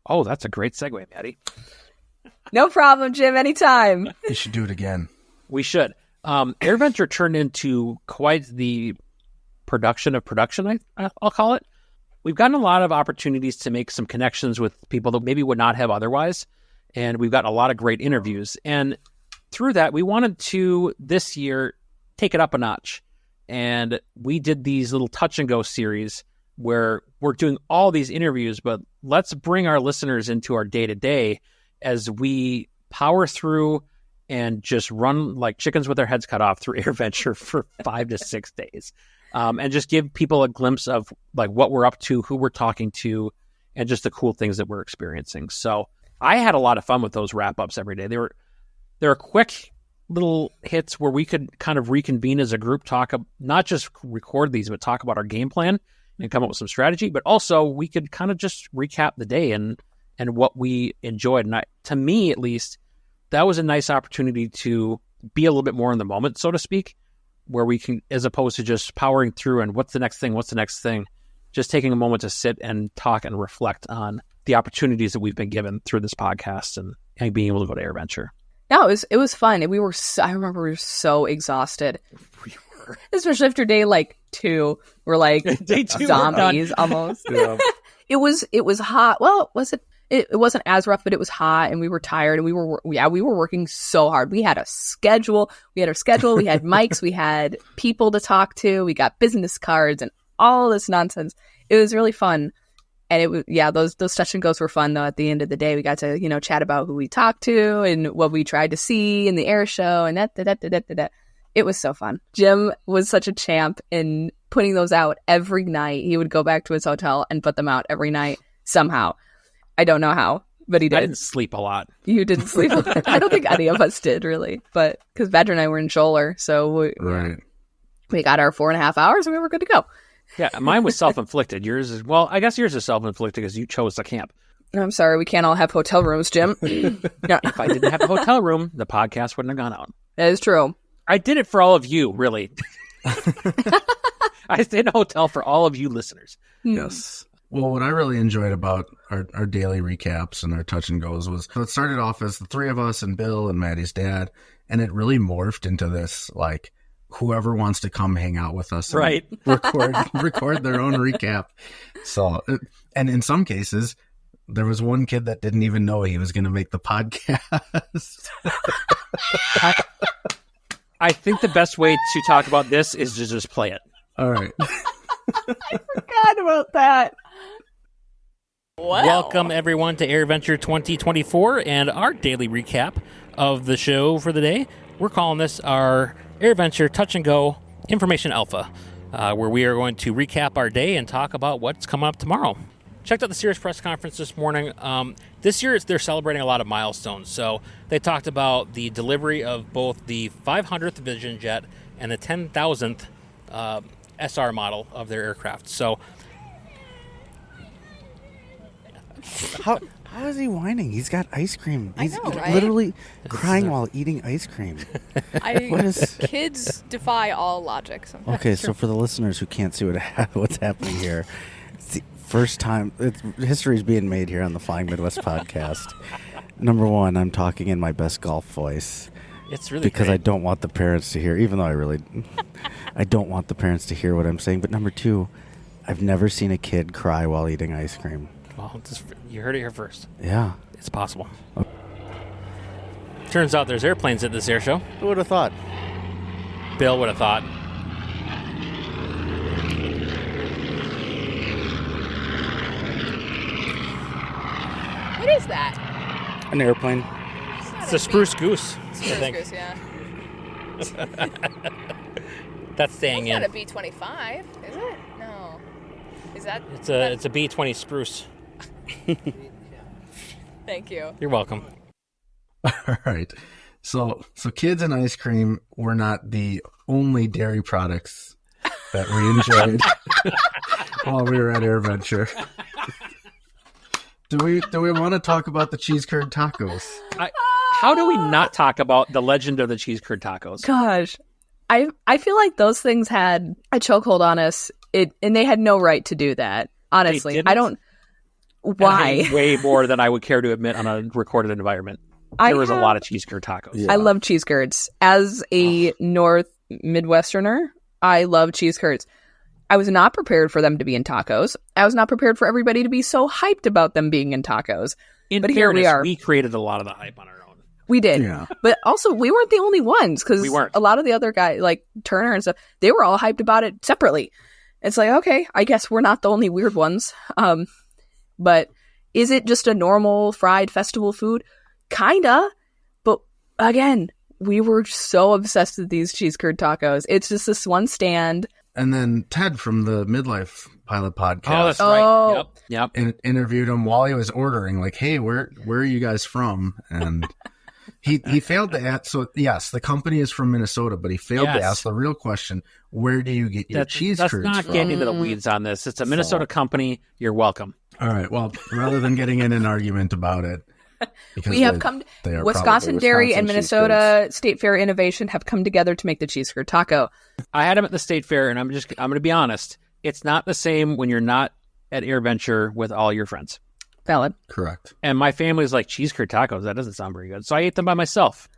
Oh, that's a great segue, Maddie. No problem, Jim. Anytime. You should do it again. We should. AirVenture turned into quite the production of production, I'll call it. We've gotten a lot of opportunities to make some connections with people that maybe would not have otherwise. And we've gotten a lot of great interviews. And through that, we wanted to, this year, take it up a notch. And we did these little touch and go series where we're doing all these interviews, but let's bring our listeners into our day-to-day as we power through and just run like chickens with their heads cut off through AirVenture for 5 to 6 days. And just give people a glimpse of what we're up to, who we're talking to, and just the cool things that we're experiencing. So I had a lot of fun with those wrap-ups every day. They were quick little hits where we could kind of reconvene as a group, not just record these, but talk about our game plan and come up with some strategy. But also we could kind of just recap the day and what we enjoyed. And to me, at least, that was a nice opportunity to be a little bit more in the moment, so to speak. where we can, as opposed to just powering through and what's the next thing, just taking a moment to sit and talk and reflect on the opportunities that we've been given through this podcast and being able to go to AirVenture. No, it was fun. I remember we were so exhausted. We were. Especially after day 2. We're like day 2 zombies almost. Yeah. It was hot. Well, it wasn't as rough, but it was hot and we were tired and we were working so hard. We had a schedule. We had mics, we had people to talk to, we got business cards and all this nonsense. It was really fun. And it was, those touch and goes were fun though. At the end of the day, we got to, chat about who we talked to and what we tried to see in the air show and that. It was so fun. Jim was such a champ in putting those out every night. He would go back to his hotel and put them out every night somehow. I don't know how, but he did. I didn't sleep a lot. You didn't sleep a lot. I don't think any of us did really, but because Badger and I were in Scholler, so we got our 4.5 hours and we were good to go. Yeah, mine was self-inflicted. Yours is, well, I guess yours is self-inflicted because you chose the camp. I'm sorry, we can't all have hotel rooms, Jim. No. If I didn't have a hotel room, the podcast wouldn't have gone out. That is true. I did it for all of you, really. I stayed in a hotel for all of you listeners. Yes. Well, what I really enjoyed about our daily recaps and our touch and goes was, it started off as the three of us and Bill and Maddie's dad, and it really morphed into this, whoever wants to come hang out with us and record their own recap. So, and in some cases, there was one kid that didn't even know he was going to make the podcast. I think the best way to talk about this is to just play it. All right. I forgot about that. Wow. Welcome, everyone, to AirVenture 2024 and our daily recap of the show for the day. We're calling this our AirVenture Touch and Go Information Alpha, where we are going to recap our day and talk about what's coming up tomorrow. Checked out the Sears press conference this morning. This year, they're celebrating a lot of milestones. So they talked about the delivery of both the 500th Vision Jet and the 10,000th SR model of their aircraft. So how is he whining? He's got ice cream. He's right? literally crying while eating ice cream. Kids defy all logic sometimes. Okay, so for the listeners who can't see what's happening here, it's the first time history is being made here on the Flying Midwest podcast. Number one, I'm talking in my best golf voice. It's really because great. I don't want the parents to hear, even though I don't want the parents to hear what I'm saying. But number two, I've never seen a kid cry while eating ice cream. Well, you heard it here first. Yeah. It's possible. Okay. Turns out there's airplanes at this air show. Who would have thought? Bill would have thought. What is that? An airplane. It's a spruce goose. Spruce goose, yeah. That's staying in. It's not a B-25, is it? No. Is that? It's a B-20 spruce. Thank you. You're welcome. All right. So kids and ice cream were not the only dairy products that we enjoyed while we were at AirVenture. Do we want to talk about the cheese curd tacos? How do we not talk about the legend of the cheese curd tacos? Gosh, I feel like those things had a chokehold on us, and they had no right to do that. Honestly, I don't. Why? Way more than I would care to admit on a recorded environment. There was a lot of cheese curd tacos. Yeah. I love cheese curds. As a North Midwesterner, I love cheese curds. I was not prepared for them to be in tacos. I was not prepared for everybody to be so hyped about them being in tacos. But fairness, here we are. We created a lot of the hype on our own. We did. Yeah. But also, we weren't the only ones, because a lot of the other guys, like Turner and stuff, they were all hyped about it separately. It's like, okay, I guess we're not the only weird ones. But is it just a normal fried festival food? Kinda. But again, we were so obsessed with these cheese curd tacos. It's just this one stand. And then Ted from the Midlife Pilot podcast. Oh, that's right. Yep. And interviewed him while he was ordering, like, hey, where are you guys from? And he failed to ask. So, yes, the company is from Minnesota, but he failed to ask the real question, where do you get your cheese curds from? Let's not get into the weeds on this. It's a Minnesota company. You're welcome. All right. Well, rather than getting in an argument about it, We have Wisconsin Dairy and Minnesota State Fair Innovation have come together to make the cheese curd taco. I had them at the state fair, and I'm going to be honest. It's not the same when you're not at AirVenture with all your friends. Valid. Correct. And my family's like, cheese curd tacos, that doesn't sound very good. So I ate them by myself.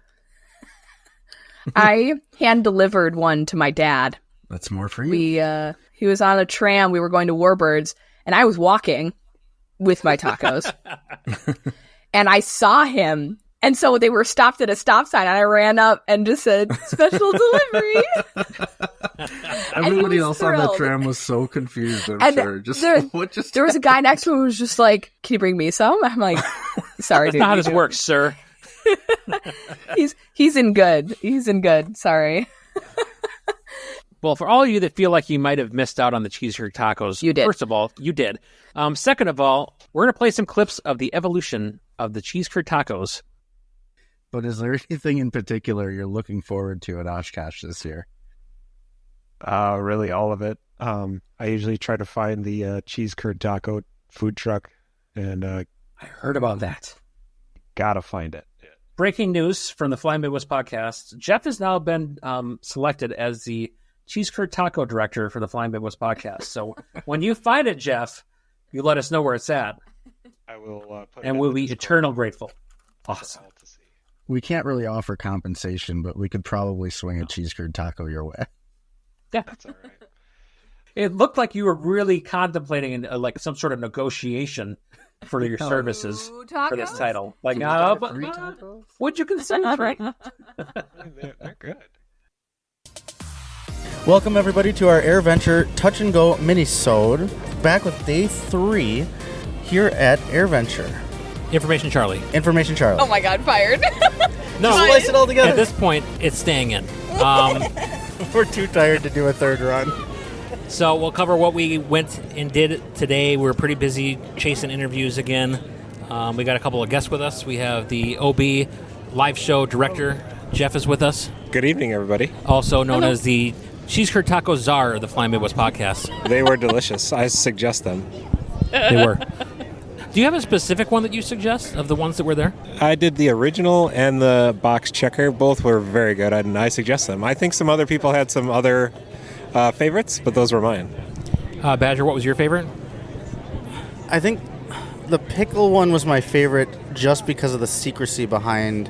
I hand-delivered one to my dad. That's more for you. He was on a tram. We were going to Warbirds, and I was walking with my tacos. And I saw him. And so they were stopped at a stop sign, and I ran up and just said, special delivery. Everybody else on that tram was so confused, I'm sure. There was a guy next to him who was just like, can you bring me some? I'm like, sorry, dude. That's not how this works, sir. He's in good. He's in good. Sorry. Well, for all of you that feel like you might have missed out on the cheese curd tacos, you did. First of all, you did. Second of all, we're going to play some clips of the evolution of the cheese curd tacos. But is there anything in particular you're looking forward to at Oshkosh this year? Really all of it. I usually try to find the cheese curd taco food truck, and I heard about that. Gotta find it. Breaking news from the Fly Midwest podcast. Jeff has now been selected as the cheese curd taco director for the Fly Midwest podcast. So when you find it, Jeff, you let us know where it's at. I will put and we'll be eternal grateful. Awesome. We can't really offer compensation, but we could probably swing a cheese curd taco your way. Yeah, that's all right. It looked like you were really contemplating like some sort of negotiation for your services for this title. Like, would you consider? Right? They're good. Welcome everybody to our AirVenture Touch and Go mini-sode. Back with day 3 here at AirVenture. Information Charlie. Oh my God, fired. No, slice it all together. At this point, it's staying in. We're too tired to do a third run. So we'll cover what we went and did today. We're pretty busy chasing interviews again. We got a couple of guests with us. We have the OB live show director, Jeff, is with us. Good evening, everybody. Also known as the cheese curd taco czar of the Fly Midwest podcast. They were delicious. I suggest them. They were. Do you have a specific one that you suggest of the ones that were there? I did the original and the box checker. Both were very good, and I suggest them. I think some other people had some other favorites, but those were mine. Badger, what was your favorite? I think the pickle one was my favorite just because of the secrecy behind.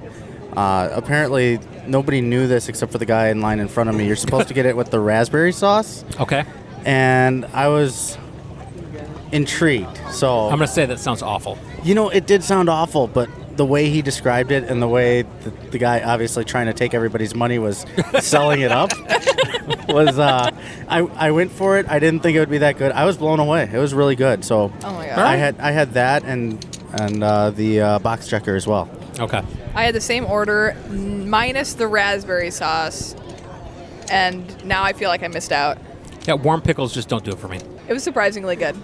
Apparently, nobody knew this except for the guy in line in front of me. You're supposed to get it with the raspberry sauce. Okay. And I was intrigued. So I'm going to say that sounds awful. You know, it did sound awful, but the way he described it and the way the guy obviously trying to take everybody's money was selling it up was I went for it. I didn't think it would be that good. I was blown away. It was really good. So oh my God. I had that and the box checker as well. Okay. I had the same order minus the raspberry sauce, and now I feel like I missed out. Yeah, warm pickles just don't do it for me. It was surprisingly good.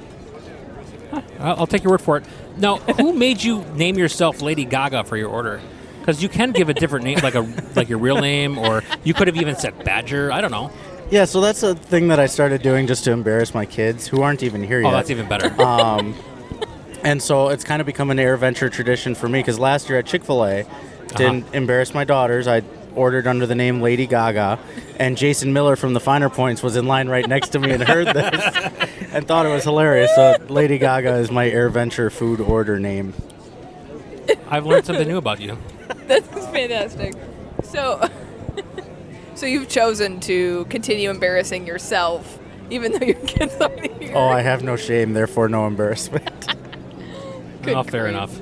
I'll take your word for it. Now, who made you name yourself Lady Gaga for your order? Because you can give a different name, like your real name, or you could have even said Badger. I don't know. Yeah, so that's a thing that I started doing just to embarrass my kids, who aren't even here yet. Oh, that's even better. And so it's kind of become an AirVenture tradition for me, because last year at Chick-fil-A, to embarrass my daughters, I ordered under the name Lady Gaga, and Jason Miller from the Finer Points was in line right next to me and heard this and thought it was hilarious. So Lady Gaga is my AirVenture food order name. I've learned something new about you. That's fantastic. So you've chosen to continue embarrassing yourself, even though your kids aren't here. Oh, I have no shame, therefore no embarrassment. Fair enough.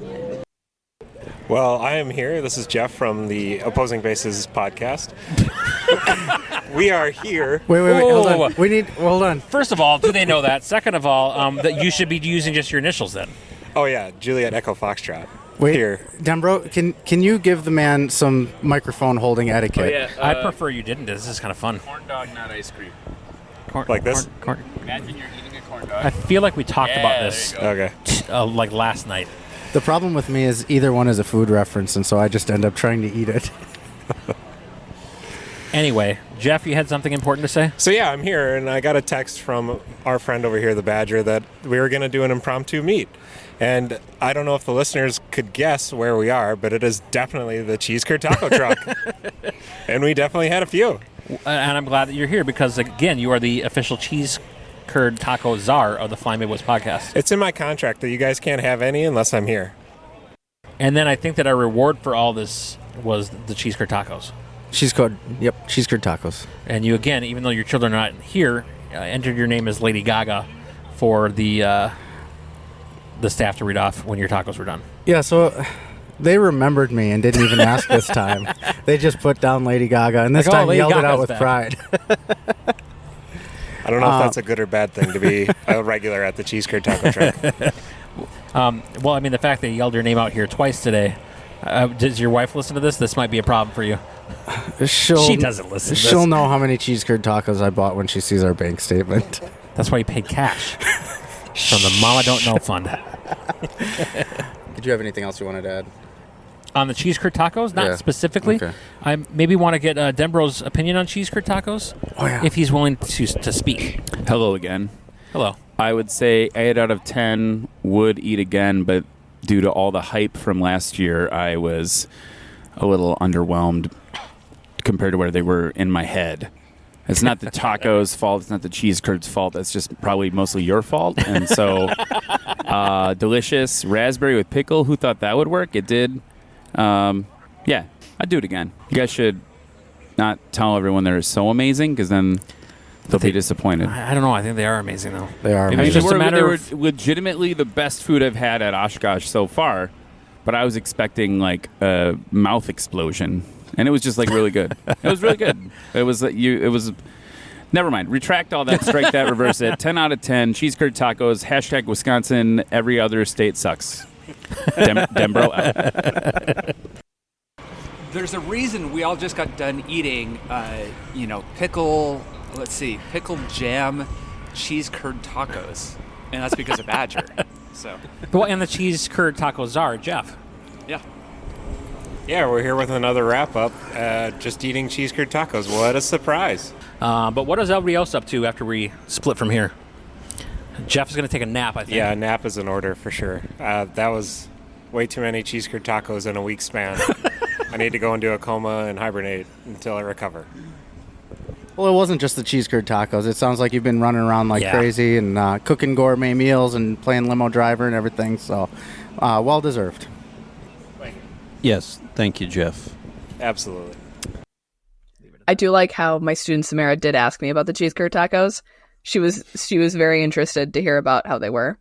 Well, I am here. This is Jeff from the Opposing Bases podcast. We are here. Wait, hold on. First of all, do they know that? Second of all, that you should be using just your initials then. Oh, yeah. Juliet Echo Foxtrot. Wait, here. Dembro, can you give the man some microphone holding etiquette? Oh, yeah. I'd prefer you didn't. This is kind of fun. Corn dog, not ice cream. Like this? Corn. Imagine you're eating a corn dog. I feel like we talked about this Okay. like last night. The problem with me is either one is a food reference, and so I just end up trying to eat it. Anyway, Jeff, you had something important to say? So yeah, I'm here, and I got a text from our friend over here, the Badger, that we were going to do an impromptu meet. And I don't know if the listeners could guess where we are, but it is definitely the Cheese Curd Taco Truck. And we definitely had a few. And I'm glad that you're here because, again, you are the official Cheese Curd Taco Czar of the Flying Midwest podcast. It's in my contract that you guys can't have any unless I'm here. And then I think that our reward for all this was the Cheese Curd Tacos. Cheese curd tacos. And you, again, even though your children are not here, entered your name as Lady Gaga for the staff to read off when your tacos were done. Yeah, so they remembered me and didn't even ask this time. They just put down Lady Gaga, and this time yelled it out with pride. I don't know if that's a good or bad thing to be a regular at the Cheese Curd Taco Truck. Well, I mean, the fact that you yelled your name out here twice today, does your wife listen to this? This might be a problem for you. She doesn't listen to this. She'll know how many cheese curd tacos I bought when she sees our bank statement. That's why you paid cash from the Mama Don't Know Fund. Did you have anything else you wanted to add? On the cheese curd tacos? Not specifically. Okay. I maybe want to get Dembro's opinion on cheese curd tacos. Oh, yeah. If he's willing to speak. Hello again. Hello. I would say 8 out of 10 would eat again, but due to all the hype from last year, I was a little underwhelmed compared to where they were in my head. It's not the tacos' fault. It's not the cheese curds' fault. That's just probably mostly your fault. And so, delicious raspberry with pickle. Who thought that would work? It did. Yeah, I'd do it again. You guys should not tell everyone they're so amazing because then they'll be disappointed. I don't know. I think they are amazing, though. They are amazing. It's just a matter they were of... legitimately the best food I've had at Oshkosh so far, but I was expecting like a mouth explosion, and it was just like really good. It was really good. It was. Never mind. Retract all that. Strike that. Reverse it. 10 out of 10. Cheese curd tacos. # Wisconsin. Every other state sucks. Dembro out. There's a reason we all just got done eating, pickle jam, cheese curd tacos, and that's because of Badger. So. Well, and the cheese curd taco czar, Jeff. Yeah. Yeah, we're here with another wrap-up. Just eating cheese curd tacos. What a surprise. But what is everybody else up to after we split from here? Jeff is going to take a nap, I think. Yeah, a nap is in order for sure. That was way too many cheese curd tacos in a week span. I need to go into a coma and hibernate until I recover. Well, it wasn't just the cheese curd tacos. It sounds like you've been running around like crazy and cooking gourmet meals and playing limo driver and everything. So, well deserved. Yes, thank you, Jeff. Absolutely. I do like how my student Samara did ask me about the cheese curd tacos. She was very interested to hear about how they were.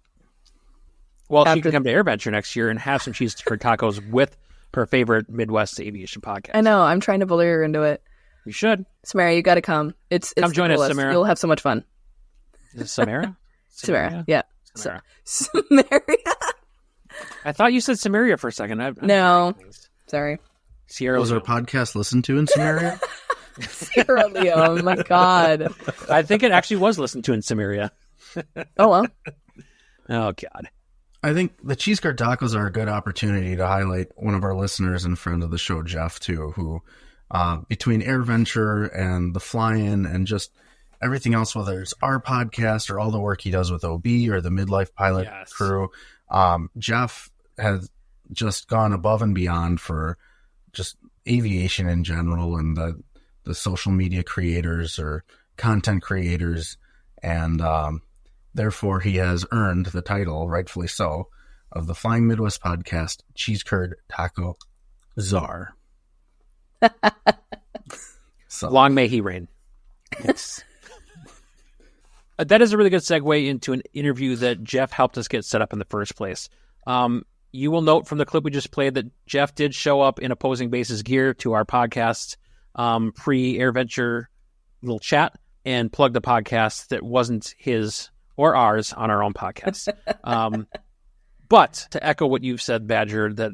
Well, she can come to AirVenture next year and have some cheese curd tacos with her favorite Midwest aviation podcast. I know. I'm trying to bully her into it. You should. Samara, you got to come. It's come join us, Samara. You'll have so much fun. Is it Samara? Samara, yeah. Samara. Samaria. I thought you said Samaria for a second. No. Sorry. Sierra Was our podcast listened to in Samaria? Sierra Leone. Oh, my God. I think it actually was listened to in Samaria. Oh, well. Oh, God. I think the cheese curd tacos are a good opportunity to highlight one of our listeners and friend of the show, Jeff, too, who between AirVenture and the fly-in and just everything else, whether it's our podcast or all the work he does with OB or the Midlife Pilot crew, Jeff has just gone above and beyond for just aviation in general and the social media creators or content creators. And therefore, he has earned the title, rightfully so, of the Flying Midwest Podcast Cheese Curd Taco Czar. So. Long may he reign. Yes. That is a really good segue into an interview that Jeff helped us get set up in the first place. You will note from the clip we just played that Jeff did show up in opposing bases gear to our podcast pre-AirVenture little chat and plug the podcast that wasn't his or ours on our own podcast. But to echo what you've said, Badger, that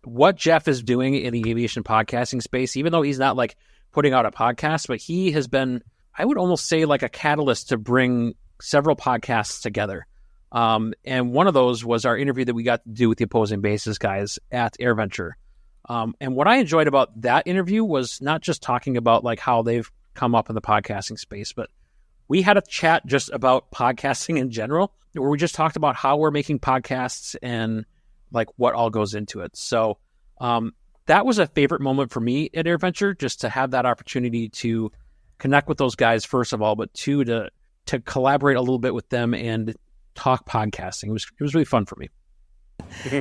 what Jeff is doing in the aviation podcasting space, even though he's not like putting out a podcast, but he has been, I would almost say, like a catalyst to bring several podcasts together. And one of those was our interview that we got to do with the opposing bases guys at AirVenture. And what I enjoyed about that interview was not just talking about like how they've come up in the podcasting space, but we had a chat just about podcasting in general, where we just talked about how we're making podcasts and like what all goes into it. So that was a favorite moment for me at AirVenture, just to have that opportunity to connect with those guys, first of all, but two, to collaborate a little bit with them and talk podcasting. It was really fun for me.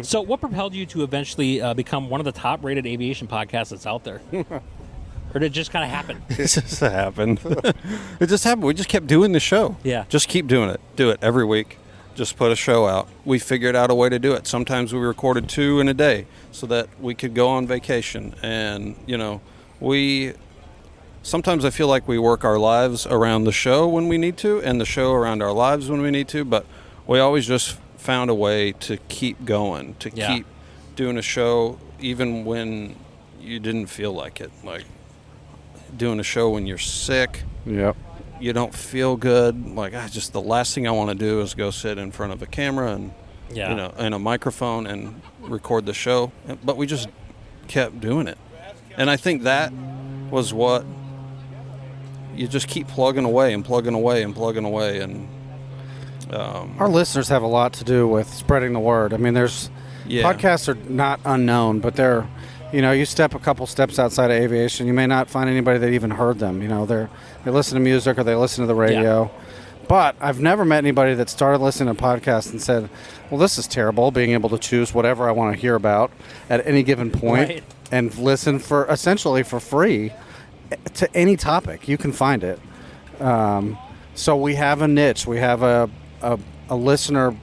So what propelled you to eventually become one of the top-rated aviation podcasts that's out there? Or did it just kind of happen? It just happened. It just happened. We just kept doing the show. Yeah. Just keep doing it. Do it every week. Just put a show out. We figured out a way to do it. Sometimes we recorded 2 in a day so that we could go on vacation. And, sometimes I feel like we work our lives around the show when we need to, and the show around our lives when we need to, but we always just found a way to keep going, to keep doing a show even when you didn't feel like it. Like doing a show when you're sick. Yep. You don't feel good. Like, just the last thing I want to do is go sit in front of a camera and, and a microphone and record the show. But we just kept doing it. And I think that was what you just keep plugging away and plugging away and plugging away. And our listeners have a lot to do with spreading the word. I mean, podcasts are not unknown, but they're, you step a couple steps outside of aviation, you may not find anybody that even heard them. They listen to music or they listen to the radio. Yeah. But I've never met anybody that started listening to podcasts and said, well, this is terrible, being able to choose whatever I want to hear about at any given point and listen for essentially for free to any topic. You can find it. So we have a niche. We have a listener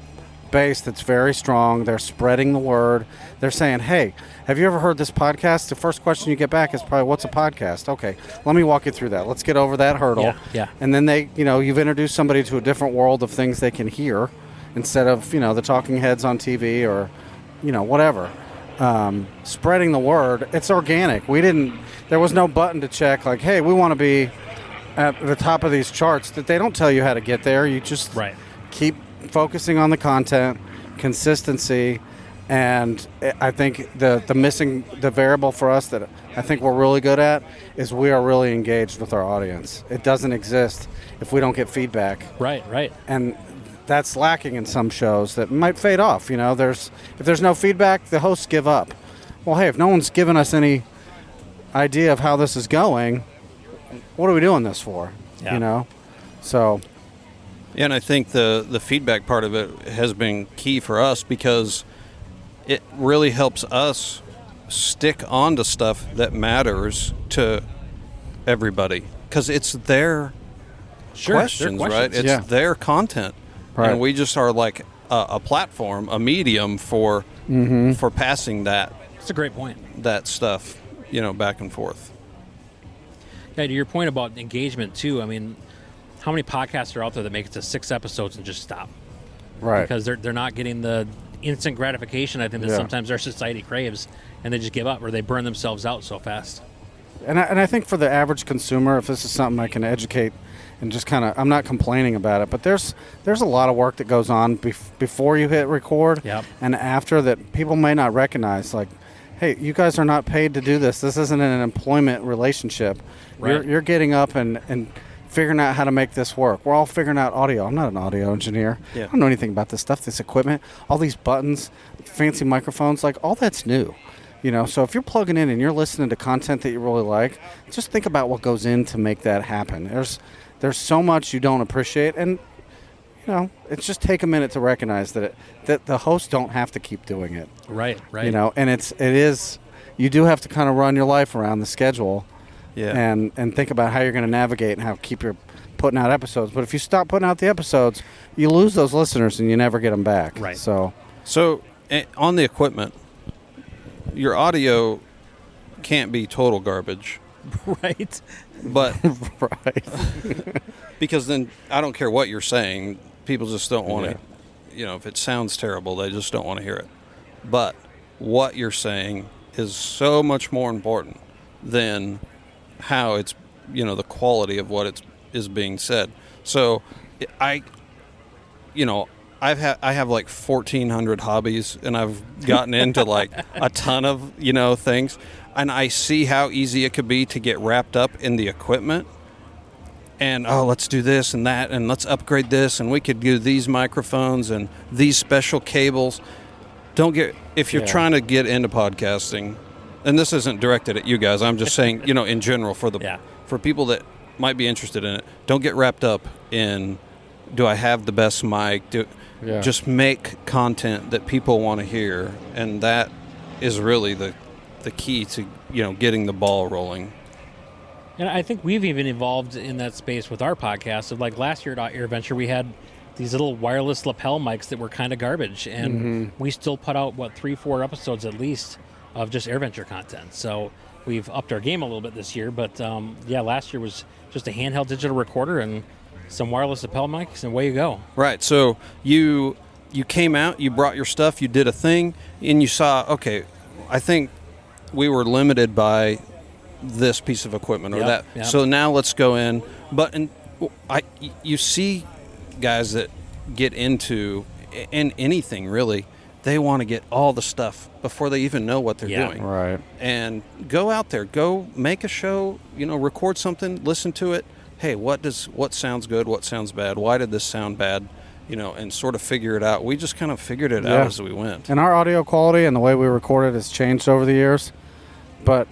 base that's very strong. They're spreading the word. They're saying, hey, have you ever heard this podcast? The first question you get back is probably, what's a podcast? Okay, let me walk you through that. Let's get over that hurdle. Yeah. And then you've introduced somebody to a different world of things they can hear instead of, the talking heads on TV or, whatever. Spreading the word, it's organic. There was no button to check like, hey, we want to be at the top of these charts. That they don't tell you how to get there. You just keep focusing on the content, consistency, and I think the variable for us that I think we're really good at is we are really engaged with our audience. It doesn't exist if we don't get feedback. Right. And that's lacking in some shows that might fade off. If there's no feedback, the hosts give up. Well, hey, if no one's given us any idea of how this is going, what are we doing this for? Yeah. So. Yeah, and I think the feedback part of it has been key for us because it really helps us stick on to stuff that matters to everybody because it's their questions, right? It's their content. Right. And we just are like a platform, a medium for passing that. That's a great point. That stuff, back and forth. Yeah, to your point about engagement too. I mean, how many podcasts are out there that make it to 6 episodes and just stop? Right. Because they're not getting the instant gratification I think that sometimes our society craves, and they just give up or they burn themselves out so fast. And I think for the average consumer, if this is something I can educate and just kind of, I'm not complaining about it, but there's a lot of work that goes on before you hit record and after that people may not recognize. Like, hey, you guys are not paid to do this. This isn't an employment relationship. Right. You're getting up and figuring out how to make this work. We're all figuring out audio. I'm not an audio engineer. I don't know anything about this stuff, this equipment, all these buttons, fancy microphones, like all that's new. So if you're plugging in and you're listening to content that you really like, just think about what goes in to make that happen. There's so much you don't appreciate, and it's just take a minute to recognize that the hosts don't have to keep doing it. Right. And it is you do have to kind of run your life around the schedule. Yeah. And think about how you're going to navigate and how keep your putting out episodes. But if you stop putting out the episodes, you lose those listeners and you never get them back. Right. So on the equipment, your audio can't be total garbage. Right. But right. Because then I don't care what you're saying, people just don't want to. If it sounds terrible, they just don't want to hear it. But what you're saying is so much more important than how it's, the quality of what is being said. So I I have like 1,400 hobbies, and I've gotten into like a ton of things, and I see how easy it could be to get wrapped up in the equipment. And let's do this and that, and let's upgrade this, and we could do these microphones and these special cables. If you're trying to get into podcasting, and this isn't directed at you guys, I'm just saying, in general for people that might be interested in it, don't get wrapped up in, do I have the best mic? Just make content that people want to hear, and that is really the key to getting the ball rolling. And I think we've even evolved in that space with our podcast. So like last year at AirVenture, we had these little wireless lapel mics that were kind of garbage, and we still put out 3-4 episodes at least of just AirVenture content. So we've upped our game a little bit this year, but last year was just a handheld digital recorder and some wireless lapel mics, and away you go. Right. So you came out, you brought your stuff, you did a thing, and you saw, okay, I think we were limited by this piece of equipment or that. Yep. So now let's go in. But you see guys that get into anything really, they want to get all the stuff before they even know what they're doing. Right. And go out there, go make a show, record something, listen to it. Hey, what sounds good? What sounds bad? Why did this sound bad? And sort of figure it out. We just kind of figured it out as we went. And our audio quality and the way we record it has changed over the years, but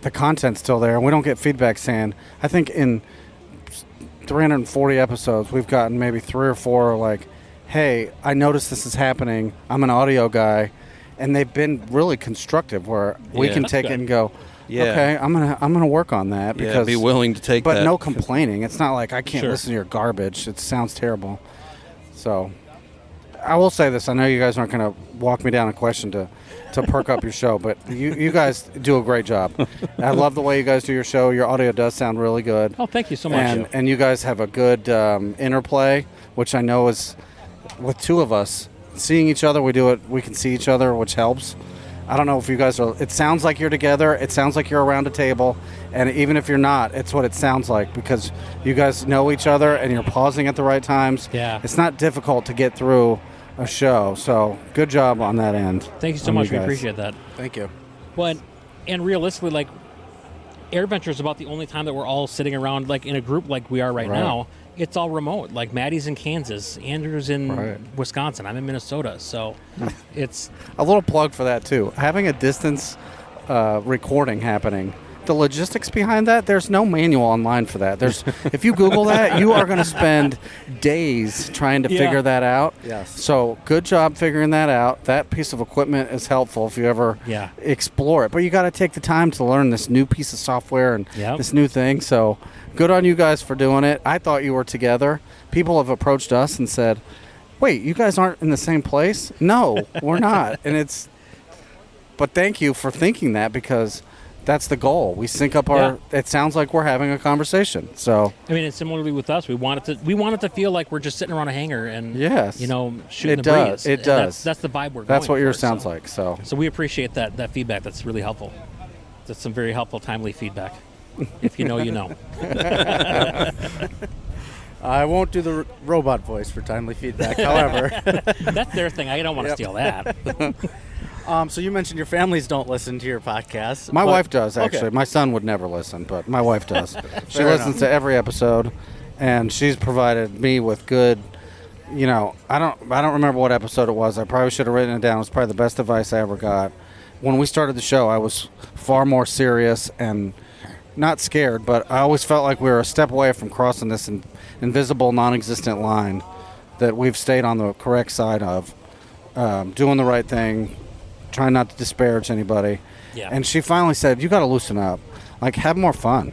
the content's still there, and we don't get feedback saying, I think in 340 episodes, we've gotten maybe 3 or 4 like, hey, I noticed this is happening. I'm an audio guy. And they've been really constructive where we can take it and go, okay, I'm gonna work on that. Because be willing to take that. But no complaining. It's not like I can't listen to your garbage. It sounds terrible. So I will say this. I know you guys aren't going to walk me down a question to perk up your show, but you guys do a great job. I love the way you guys do your show. Your audio does sound really good. Oh, thank you so much. And you guys have a good interplay, which I know is with two of us seeing each other. We can see each other, which helps. I don't know if you guys are. It sounds like you're together. It sounds like you're around a table, and even if you're not, it's what it sounds like because you guys know each other and you're pausing at the right times. Yeah, it's not difficult to get through a show. So good job on that end. Thank you so much. We appreciate that. Thank you. Well, and realistically, like AirVenture is about the only time that we're all sitting around like in a group like we are right now. It's all remote. Like Maddie's in Kansas, Andrew's in Wisconsin, I'm in Minnesota. So it's a little plug for that too. Having a distance recording happening. The logistics behind that, there's no manual online for that. If you Google that, you are going to spend days trying to figure that out. Yes. So good job figuring that out. That piece of equipment is helpful if you ever explore it. But you got to take the time to learn this new piece of software and this new thing. So good on you guys for doing it. I thought you were together. People have approached us and said, wait, you guys aren't in the same place? No, we're not. But thank you for thinking that because that's the goal. We sync up our. It sounds like we're having a conversation. So I mean, and similarly with us, we want it to feel like we're just sitting around a hangar and shooting the breeze. It does. That's the vibe we're. That's what going yours for, sounds like. So we appreciate that feedback. That's really helpful. That's some very helpful, timely feedback. If you know, you know. I won't do the robot voice for timely feedback. However, that's their thing. I don't want to steal that. So you mentioned your families don't listen to your podcast. My wife does, actually. Okay. My son would never listen, but my wife does. She listens to every episode, and she's provided me with good, I don't remember what episode it was. I probably should have written it down. It was probably the best advice I ever got. When we started the show, I was far more serious and not scared, but I always felt like we were a step away from crossing this invisible, non-existent line that we've stayed on the correct side of, doing the right thing, trying not to disparage anybody. Yeah. And she finally said, you got to loosen up. Like, have more fun.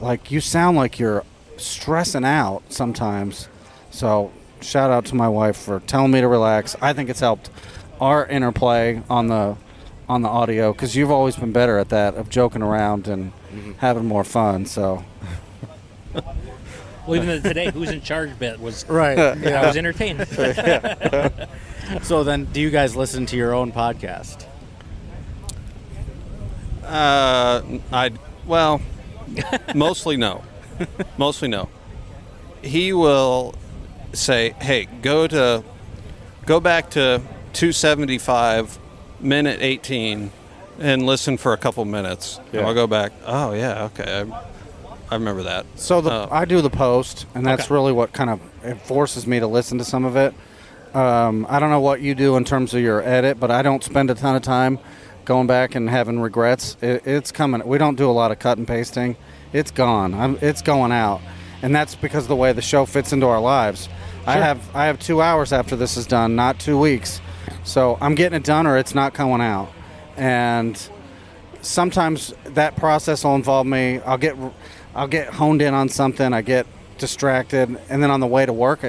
Like, you sound like you're stressing out sometimes. So, shout out to my wife for telling me to relax. I think it's helped our interplay on the audio because you've always been better at that, of joking around and having more fun. So, well, even today, who's in charge bit was right. I was entertained. So then, do you guys listen to your own podcast? Mostly no. Mostly no. He will say, "Hey, go to go back to 275, minute 18, and listen for a couple minutes. Yeah. And I'll go back. Oh yeah, okay, I remember that. So I do the post, and that's really what kind of it forces me to listen to some of it. I don't know what you do in terms of your edit, but I don't spend a ton of time going back and having regrets. It's coming. We don't do a lot of cut and pasting. It's gone. It's going out, and that's because of the way the show fits into our lives. Sure. I have 2 hours after this is done, not 2 weeks. So I'm getting it done, or it's not going out. And sometimes that process will involve me. I'll get honed in on something. I get distracted, and then on the way to work,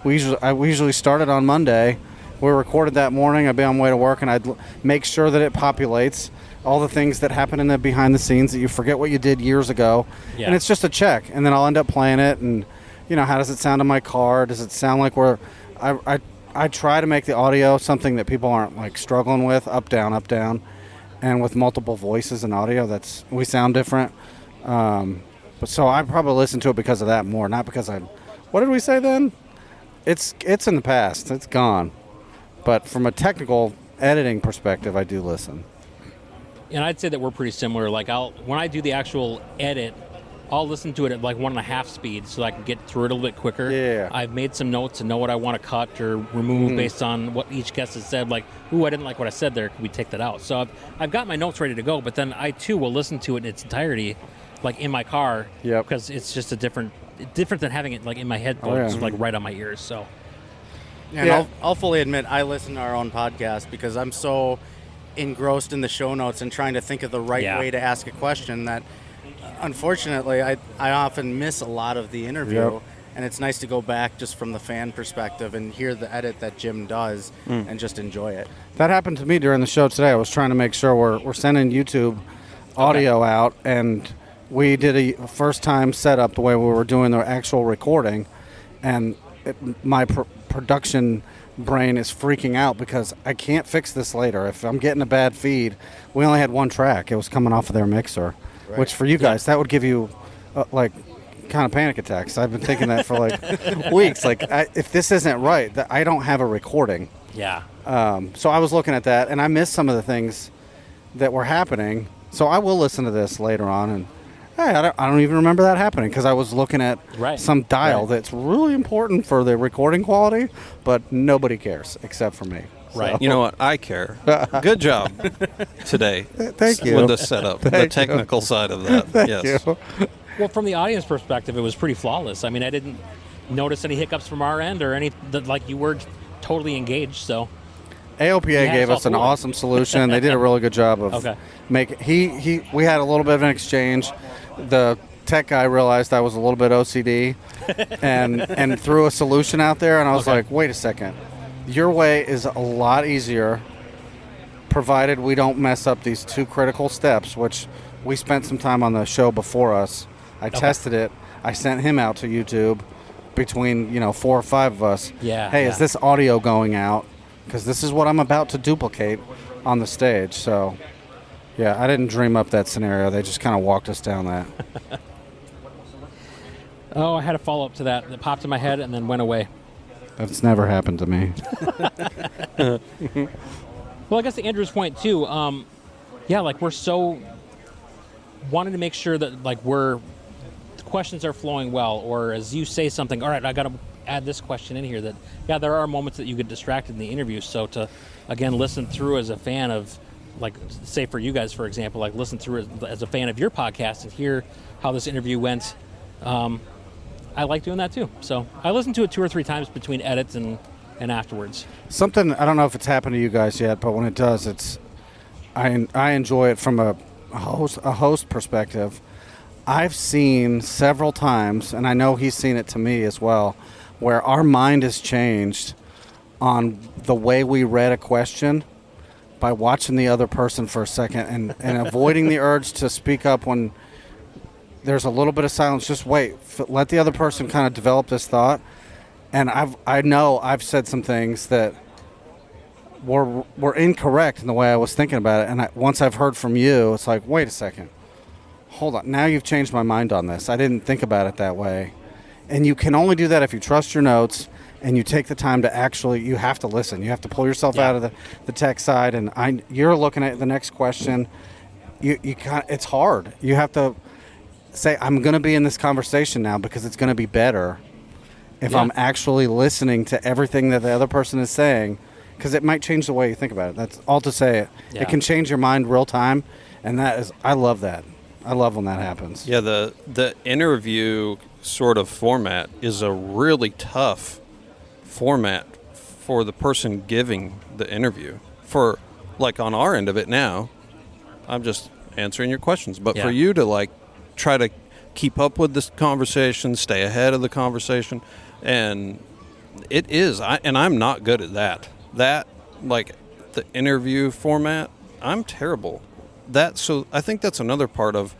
we usually started on Monday. We recorded that morning. I'd be on the way to work, and I'd make sure that it populates all the things that happen in the behind the scenes that you forget what you did years ago. Yeah. And it's just a check, and then I'll end up playing it, and how does it sound in my car? Does it sound like I try to make the audio something that people aren't like struggling with, up down, and with multiple voices and audio, we sound different. But so I probably listen to it because of that more, not because what did we say then? It's in the past. It's gone. But from a technical editing perspective, I do listen. And I'd say that we're pretty similar. Like when I do the actual edit, I'll listen to it at like 1.5 speed so I can get through it a little bit quicker. Yeah. I've made some notes and know what I want to cut or remove based on what each guest has said. Like, I didn't like what I said there. Can we take that out? So I've got my notes ready to go, but then I too will listen to it in its entirety, like in my car. Yep. Because it's just different than having it like in my headphones, like right on my ears. So. And I'll fully admit I listen to our own podcast because I'm so engrossed in the show notes and trying to think of the right way to ask a question that unfortunately I often miss a lot of the interview. And it's nice to go back just from the fan perspective and hear the edit that Jim does and just enjoy it. That happened to me during the show today. I was trying to make sure we're sending YouTube audio out, and we did a first-time setup the way we were doing the actual recording, and my production brain is freaking out because I can't fix this later. If I'm getting a bad feed, we only had one track. It was coming off of their mixer, which for you guys, that would give you kind of panic attacks. I've been thinking that for like weeks. Like, if this isn't right, I don't have a recording. Yeah. So I was looking at that, and I missed some of the things that were happening. So I will listen to this later on, and hey, I don't even remember that happening because I was looking at some dial that's really important for the recording quality, but nobody cares except for me. Right. So. You know what? I care. Good job today. Thank you. With the setup, the technical side of that. Thank you. Well, from the audience perspective, it was pretty flawless. I mean, I didn't notice any hiccups from our end or any like you were totally engaged. So AOPA gave us an awesome solution. They did a really good job of making. We had a little bit of an exchange. The tech guy realized I was a little bit OCD, and threw a solution out there. And I was like, wait a second, your way is a lot easier, provided we don't mess up these two critical steps, which we spent some time on the show before us. I tested it. I sent him out to YouTube between 4 or 5 of us. Is this audio going out? Because this is what I'm about to duplicate on the stage. So, I didn't dream up that scenario. They just kind of walked us down that. I had a follow-up to that popped in my head and then went away. That's never happened to me. Well, I guess to Andrew's point, too, like we're so wanting to make sure that like the questions are flowing well, or as you say something, all right, I got to add this question in here that, there are moments that you get distracted in the interview. So to, again, listen through as a fan of, like, say for you guys, for example, like listen through as a fan of your podcast and hear how this interview went. I like doing that too. So I listen to it 2 or 3 times between edits and afterwards. Something, I don't know if it's happened to you guys yet, but when it does, I enjoy it from a host perspective. I've seen several times, and I know he's seen it to me as well, where our mind has changed on the way we read a question by watching the other person for a second and avoiding the urge to speak up when there's a little bit of silence. Just wait. Let the other person kind of develop this thought. And I know I've said some things that were incorrect in the way I was thinking about it. And once I've heard from you, it's like, wait a second. Hold on. Now you've changed my mind on this. I didn't think about it that way. And you can only do that if you trust your notes and you take the time to actually, you have to listen. You have to pull yourself out of the tech side, and you're looking at the next question. You it's hard. You have to say, I'm going to be in this conversation now because it's going to be better if I'm actually listening to everything that the other person is saying, because it might change the way you think about it. That's all to say it. Yeah. It can change your mind real time, and I love that. I love when that happens. Yeah, the interview sort of format is a really tough format for the person giving the interview. For, like, on our end of it now, I'm just answering your questions. But for you to, like, try to keep up with this conversation, stay ahead of the conversation, and it is. I'm not good at that. That, like, the interview format, I'm terrible. So I think that's another part of,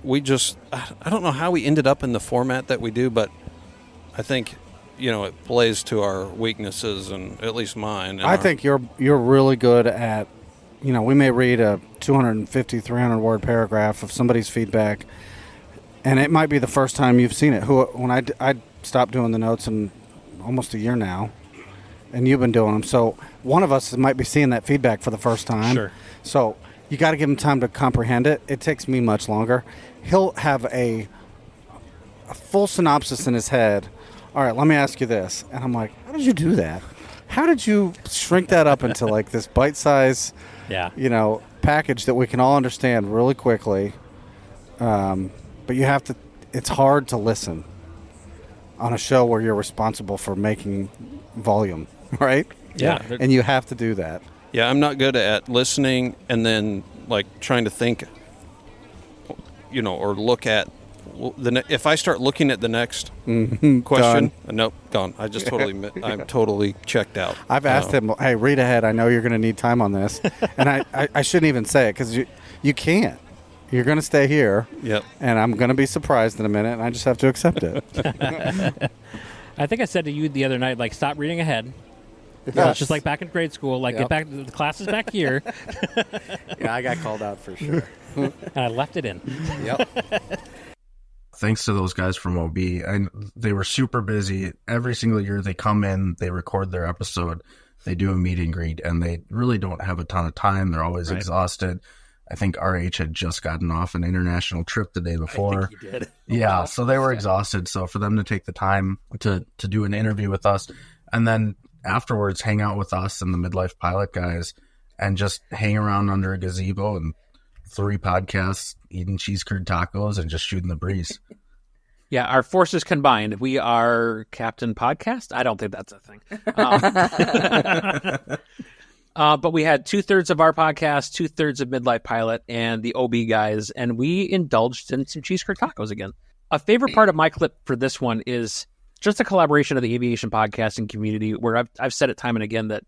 I don't know how we ended up in the format that we do, but I think, it plays to our weaknesses, and at least mine. I think you're really good at, we may read a 250, 300 word paragraph of somebody's feedback, and it might be the first time you've seen it. When I stopped doing the notes in almost a year now, and you've been doing them, so one of us might be seeing that feedback for the first time. Sure. So you got to give him time to comprehend it. It takes me much longer. He'll have a full synopsis in his head. All right, let me ask you this. And I'm like, how did you do that? How did you shrink that up into like this bite-sized, package that we can all understand really quickly? But you have to, it's hard to listen on a show where you're responsible for making volume, right? Yeah. And you have to do that. Yeah, I'm not good at listening and then, like, trying to think, or look at if I start looking at the next question. Nope, gone. I just I'm totally checked out. I've asked him, hey, read ahead. I know you're going to need time on this. And I shouldn't even say it because you can't. You're going to stay here. Yep. And I'm going to be surprised in a minute, and I just have to accept it. I think I said to you the other night, like, stop reading ahead. Yes. It's just like back in grade school. Like, get back. The class is back here. Yeah, I got called out for sure. And I left it in. Yep. Thanks to those guys from OB. They were super busy. Every single year they come in, they record their episode, they do a meet and greet, and they really don't have a ton of time. They're always exhausted. I think RH had just gotten off an international trip the day before. I think he did. Yeah, so they were exhausted. So for them to take the time to do an interview with us, and then afterwards hang out with us and the Midlife Pilot guys and just hang around under a gazebo and 3 podcasts, eating cheese curd tacos and just shooting the breeze. Yeah, our forces combined, we are Captain Podcast. I don't think that's a thing. But we had 2/3 of our podcast, 2/3 of Midlife Pilot, and the OB guys, and we indulged in some cheese curd tacos again. A favorite part of my clip for this one is just a collaboration of the aviation podcasting community, where I've said it time and again that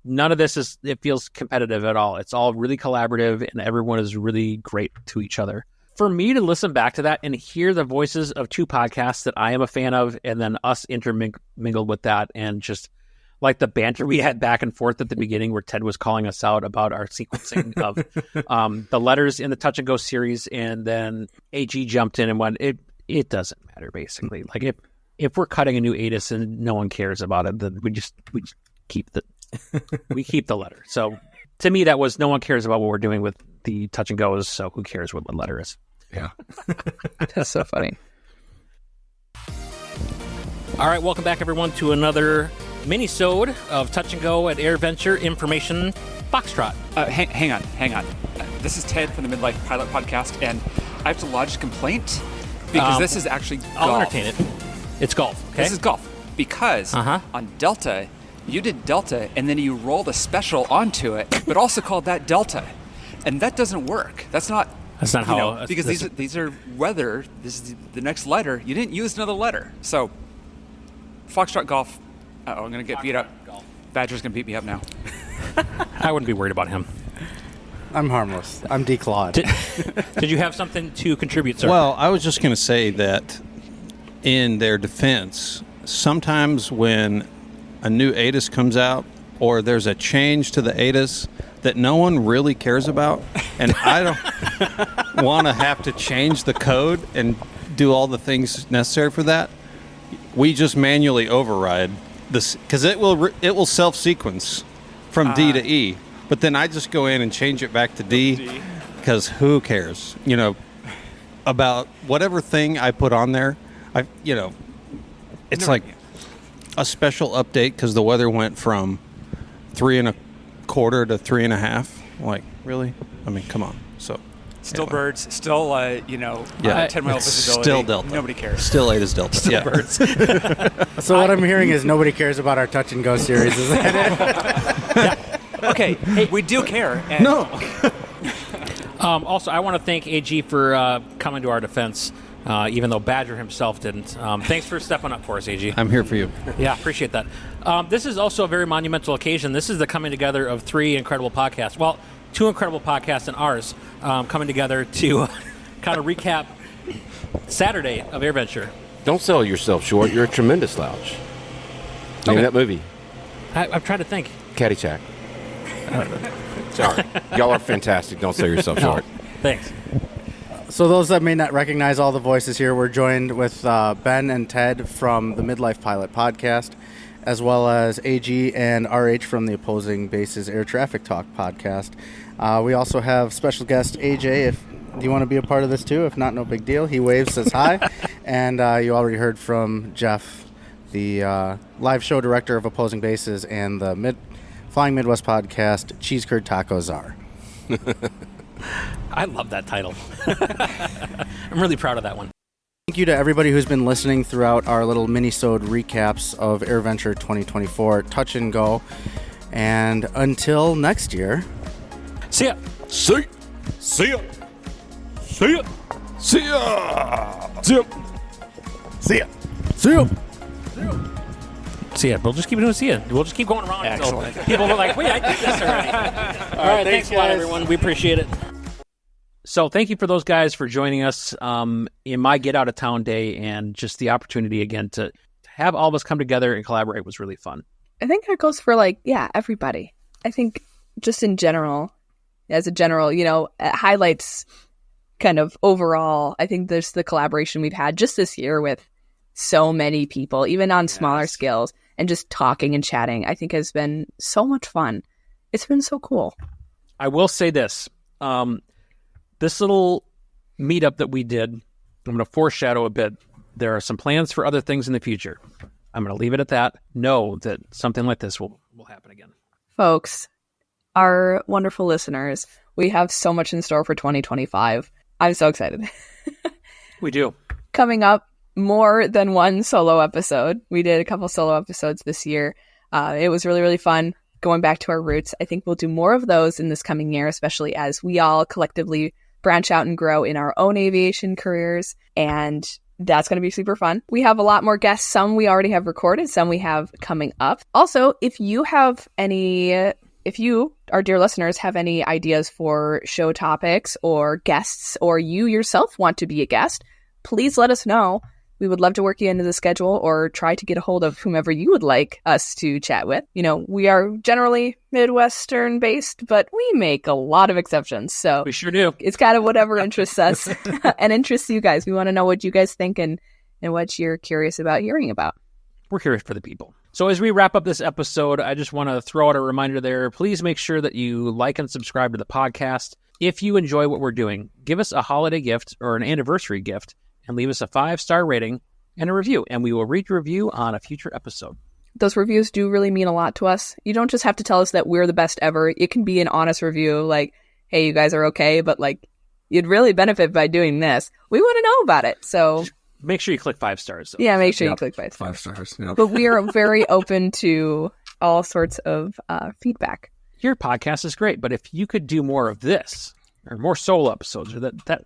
none of this feels competitive at all. It's all really collaborative, and everyone is really great to each other. For me to listen back to that and hear the voices of 2 podcasts that I am a fan of, and then us intermingled with that, and just like the banter we had back and forth at the beginning where Ted was calling us out about our sequencing of the letters in the Touch and Go series, and then AG jumped in and went, it doesn't matter, basically. Like, if we're cutting a new ATIS and no one cares about it, then we just keep the letter. So to me, that was, no one cares about what we're doing with the Touch and Goes, so who cares what the letter is? Yeah. That's so funny. All right, welcome back, everyone, to another mini-sode of Touch and Go at AirVenture Information Foxtrot. Hang on. This is Ted from the Midlife Pilot Podcast, and I have to lodge a complaint because this is actually golf. I'll entertain it. It's golf, okay? This is golf because on Delta, you did Delta, and then you rolled a special onto it, but also called that Delta. And that doesn't work. That's not how... because these are weather. This is the next letter. You didn't use another letter. So, Foxtrot Golf. I'm going to get beat up. Badger's going to beat me up now. I wouldn't be worried about him. I'm harmless. I'm declawed. Did you have something to contribute, sir? Well, I was just going to say that in their defense, sometimes when a new ATIS comes out or there's a change to the ATIS that no one really cares about, and I don't want to have to change the code and do all the things necessary for that, we just manually override this because it will self-sequence from D to E, but then I just go in and change it back to D because who cares, about whatever thing I put on there. It's like a special update because the weather went from 3 1/4 to 3 1/2. Like, really? I mean, come on. So still anyway. birds, still 10-mile visibility. Still Delta. Nobody cares. Still Ada's Delta. Still birds. So what I'm hearing is nobody cares about our touch and go series. Is that it? Okay, hey, we do care. And no. Also, I want to thank AG for coming to our defense, even though Badger himself didn't. Thanks for stepping up for us, AG. I'm here for you. Yeah, appreciate that. This is also a very monumental occasion. This is the coming together of 3 incredible podcasts. Well, 2 incredible podcasts and ours coming together to kind of recap Saturday of AirVenture. Don't sell yourself short. You're a tremendous slouch. Name that movie. I'm trying to think. Caddyshack. Sorry. Y'all are fantastic. Don't sell yourself short. Thanks. So those that may not recognize all the voices here, we're joined with Ben and Ted from the Midlife Pilot podcast, as well as AG and RH from the Opposing Bases Air Traffic Talk podcast. We also have special guest AJ. Do you want to be a part of this too? If not, no big deal. He waves, says hi. And you already heard from Jeff, the live show director of Opposing Bases and the Flying Midwest podcast, Cheese Curd Taco Czar. I love that title. I'm really proud of that one. Thank you to everybody who's been listening throughout our little mini-sode recaps of AirVenture 2024 Touch and Go. And until next year, see ya. See ya. See ya. See ya. See ya. See ya. See ya. See ya. See ya. We'll just keep doing see ya. We'll just keep going around until people are like, wait, I did this already. All right, thanks a lot, everyone. We appreciate it. So thank you for those guys for joining us in my Get Out of Town day, and just the opportunity again to have all of us come together and collaborate was really fun. I think that goes for everybody. I think just in general, as a general, it highlights kind of overall. I think there's the collaboration we've had just this year with so many people, even on smaller scales, and just talking and chatting, I think has been so much fun. It's been so cool. I will say this. This little meetup that we did, I'm going to foreshadow a bit. There are some plans for other things in the future. I'm going to leave it at that. Know that something like this will happen again. Folks, our wonderful listeners, we have so much in store for 2025. I'm so excited. We do. Coming up, more than one solo episode. We did a couple solo episodes this year. It was really, really fun. Going back to our roots. I think we'll do more of those in this coming year, especially as we all collectively branch out and grow in our own aviation careers. And that's going to be super fun. We have a lot more guests. Some we already have recorded, some we have coming up. Also, if you, our dear listeners, have any ideas for show topics or guests, or you yourself want to be a guest, please let us know. We would love to work you into the schedule or try to get a hold of whomever you would like us to chat with. We are generally Midwestern based, but we make a lot of exceptions. So we sure do. It's kind of whatever interests us and interests you guys. We want to know what you guys think and what you're curious about hearing about. We're curious for the people. So as we wrap up this episode, I just want to throw out a reminder there. Please make sure that you like and subscribe to the podcast. If you enjoy what we're doing, give us a holiday gift or an anniversary gift and leave us a 5-star rating and a review, and we will read your review on a future episode. Those reviews do really mean a lot to us. You don't just have to tell us that we're the best ever. It can be an honest review, like, hey, you guys are okay, but you'd really benefit by doing this. We want to know about it, so make sure you click 5 stars. Though. Yeah, make sure you click 5 stars. 5 stars. Yep. But we are very open to all sorts of feedback. Your podcast is great, but if you could do more of this, or more solo episodes, or that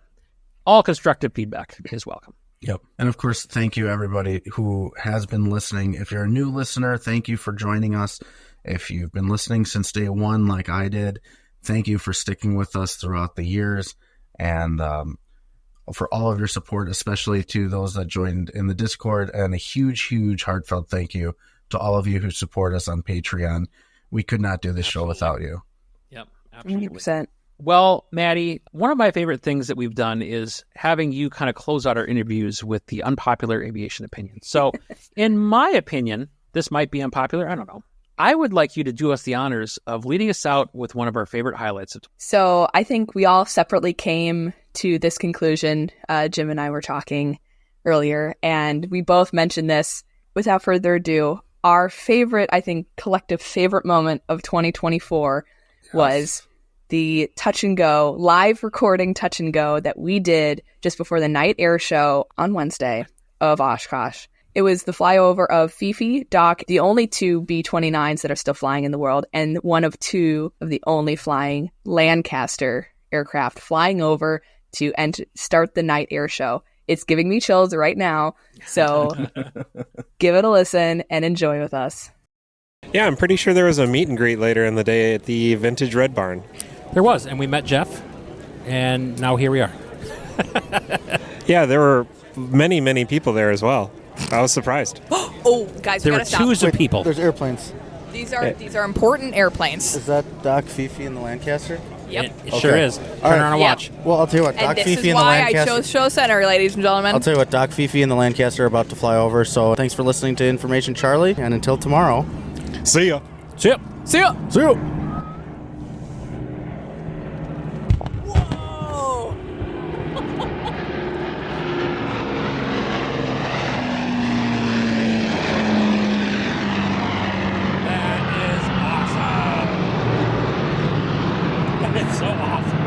all constructive feedback is welcome. Yep. And of course, thank you everybody who has been listening. If you're a new listener, thank you for joining us. If you've been listening since day one, like I did, thank you for sticking with us throughout the years. And for all of your support, especially to those that joined in the Discord, and a huge, huge heartfelt thank you to all of you who support us on Patreon. We could not do this show without you. Yep. Absolutely. 100%. Well, Maddie, one of my favorite things that we've done is having you kind of close out our interviews with the unpopular aviation opinion. So, in my opinion, this might be unpopular. I don't know. I would like you to do us the honors of leading us out with one of our favorite highlights. So I think we all separately came to this conclusion. Jim and I were talking earlier, and we both mentioned this. Without further ado, our favorite, I think, collective favorite moment of 2024 was the touch and go, live recording touch and go that we did just before the night air show on Wednesday of Oshkosh. It was the flyover of Fifi, Doc, the only two B-29s that are still flying in the world, and one of two of the only flying Lancaster aircraft flying over to start the night air show. It's giving me chills right now, so give it a listen and enjoy with us. Yeah, I'm pretty sure there was a meet and greet later in the day at the Vintage Red Barn. There was, and we met Jeff, and now here we are. Yeah, there were many, many people there as well. I was surprised. Oh, guys, there we were gotta stop. twos of people. There's airplanes. These are important airplanes. Is that Doc, Fifi, and the Lancaster? Yep. It sure is. Turn around and watch. Well, I'll tell you what, Doc, And this Fifi, is and the why I Lancaster. chose Show Center, ladies and gentlemen. I'll tell you what, Doc, Fifi, and the Lancaster are about to fly over. So thanks for listening to Information Charlie, and until tomorrow. See ya. See ya. See ya. See ya. That is awesome. That is so awesome.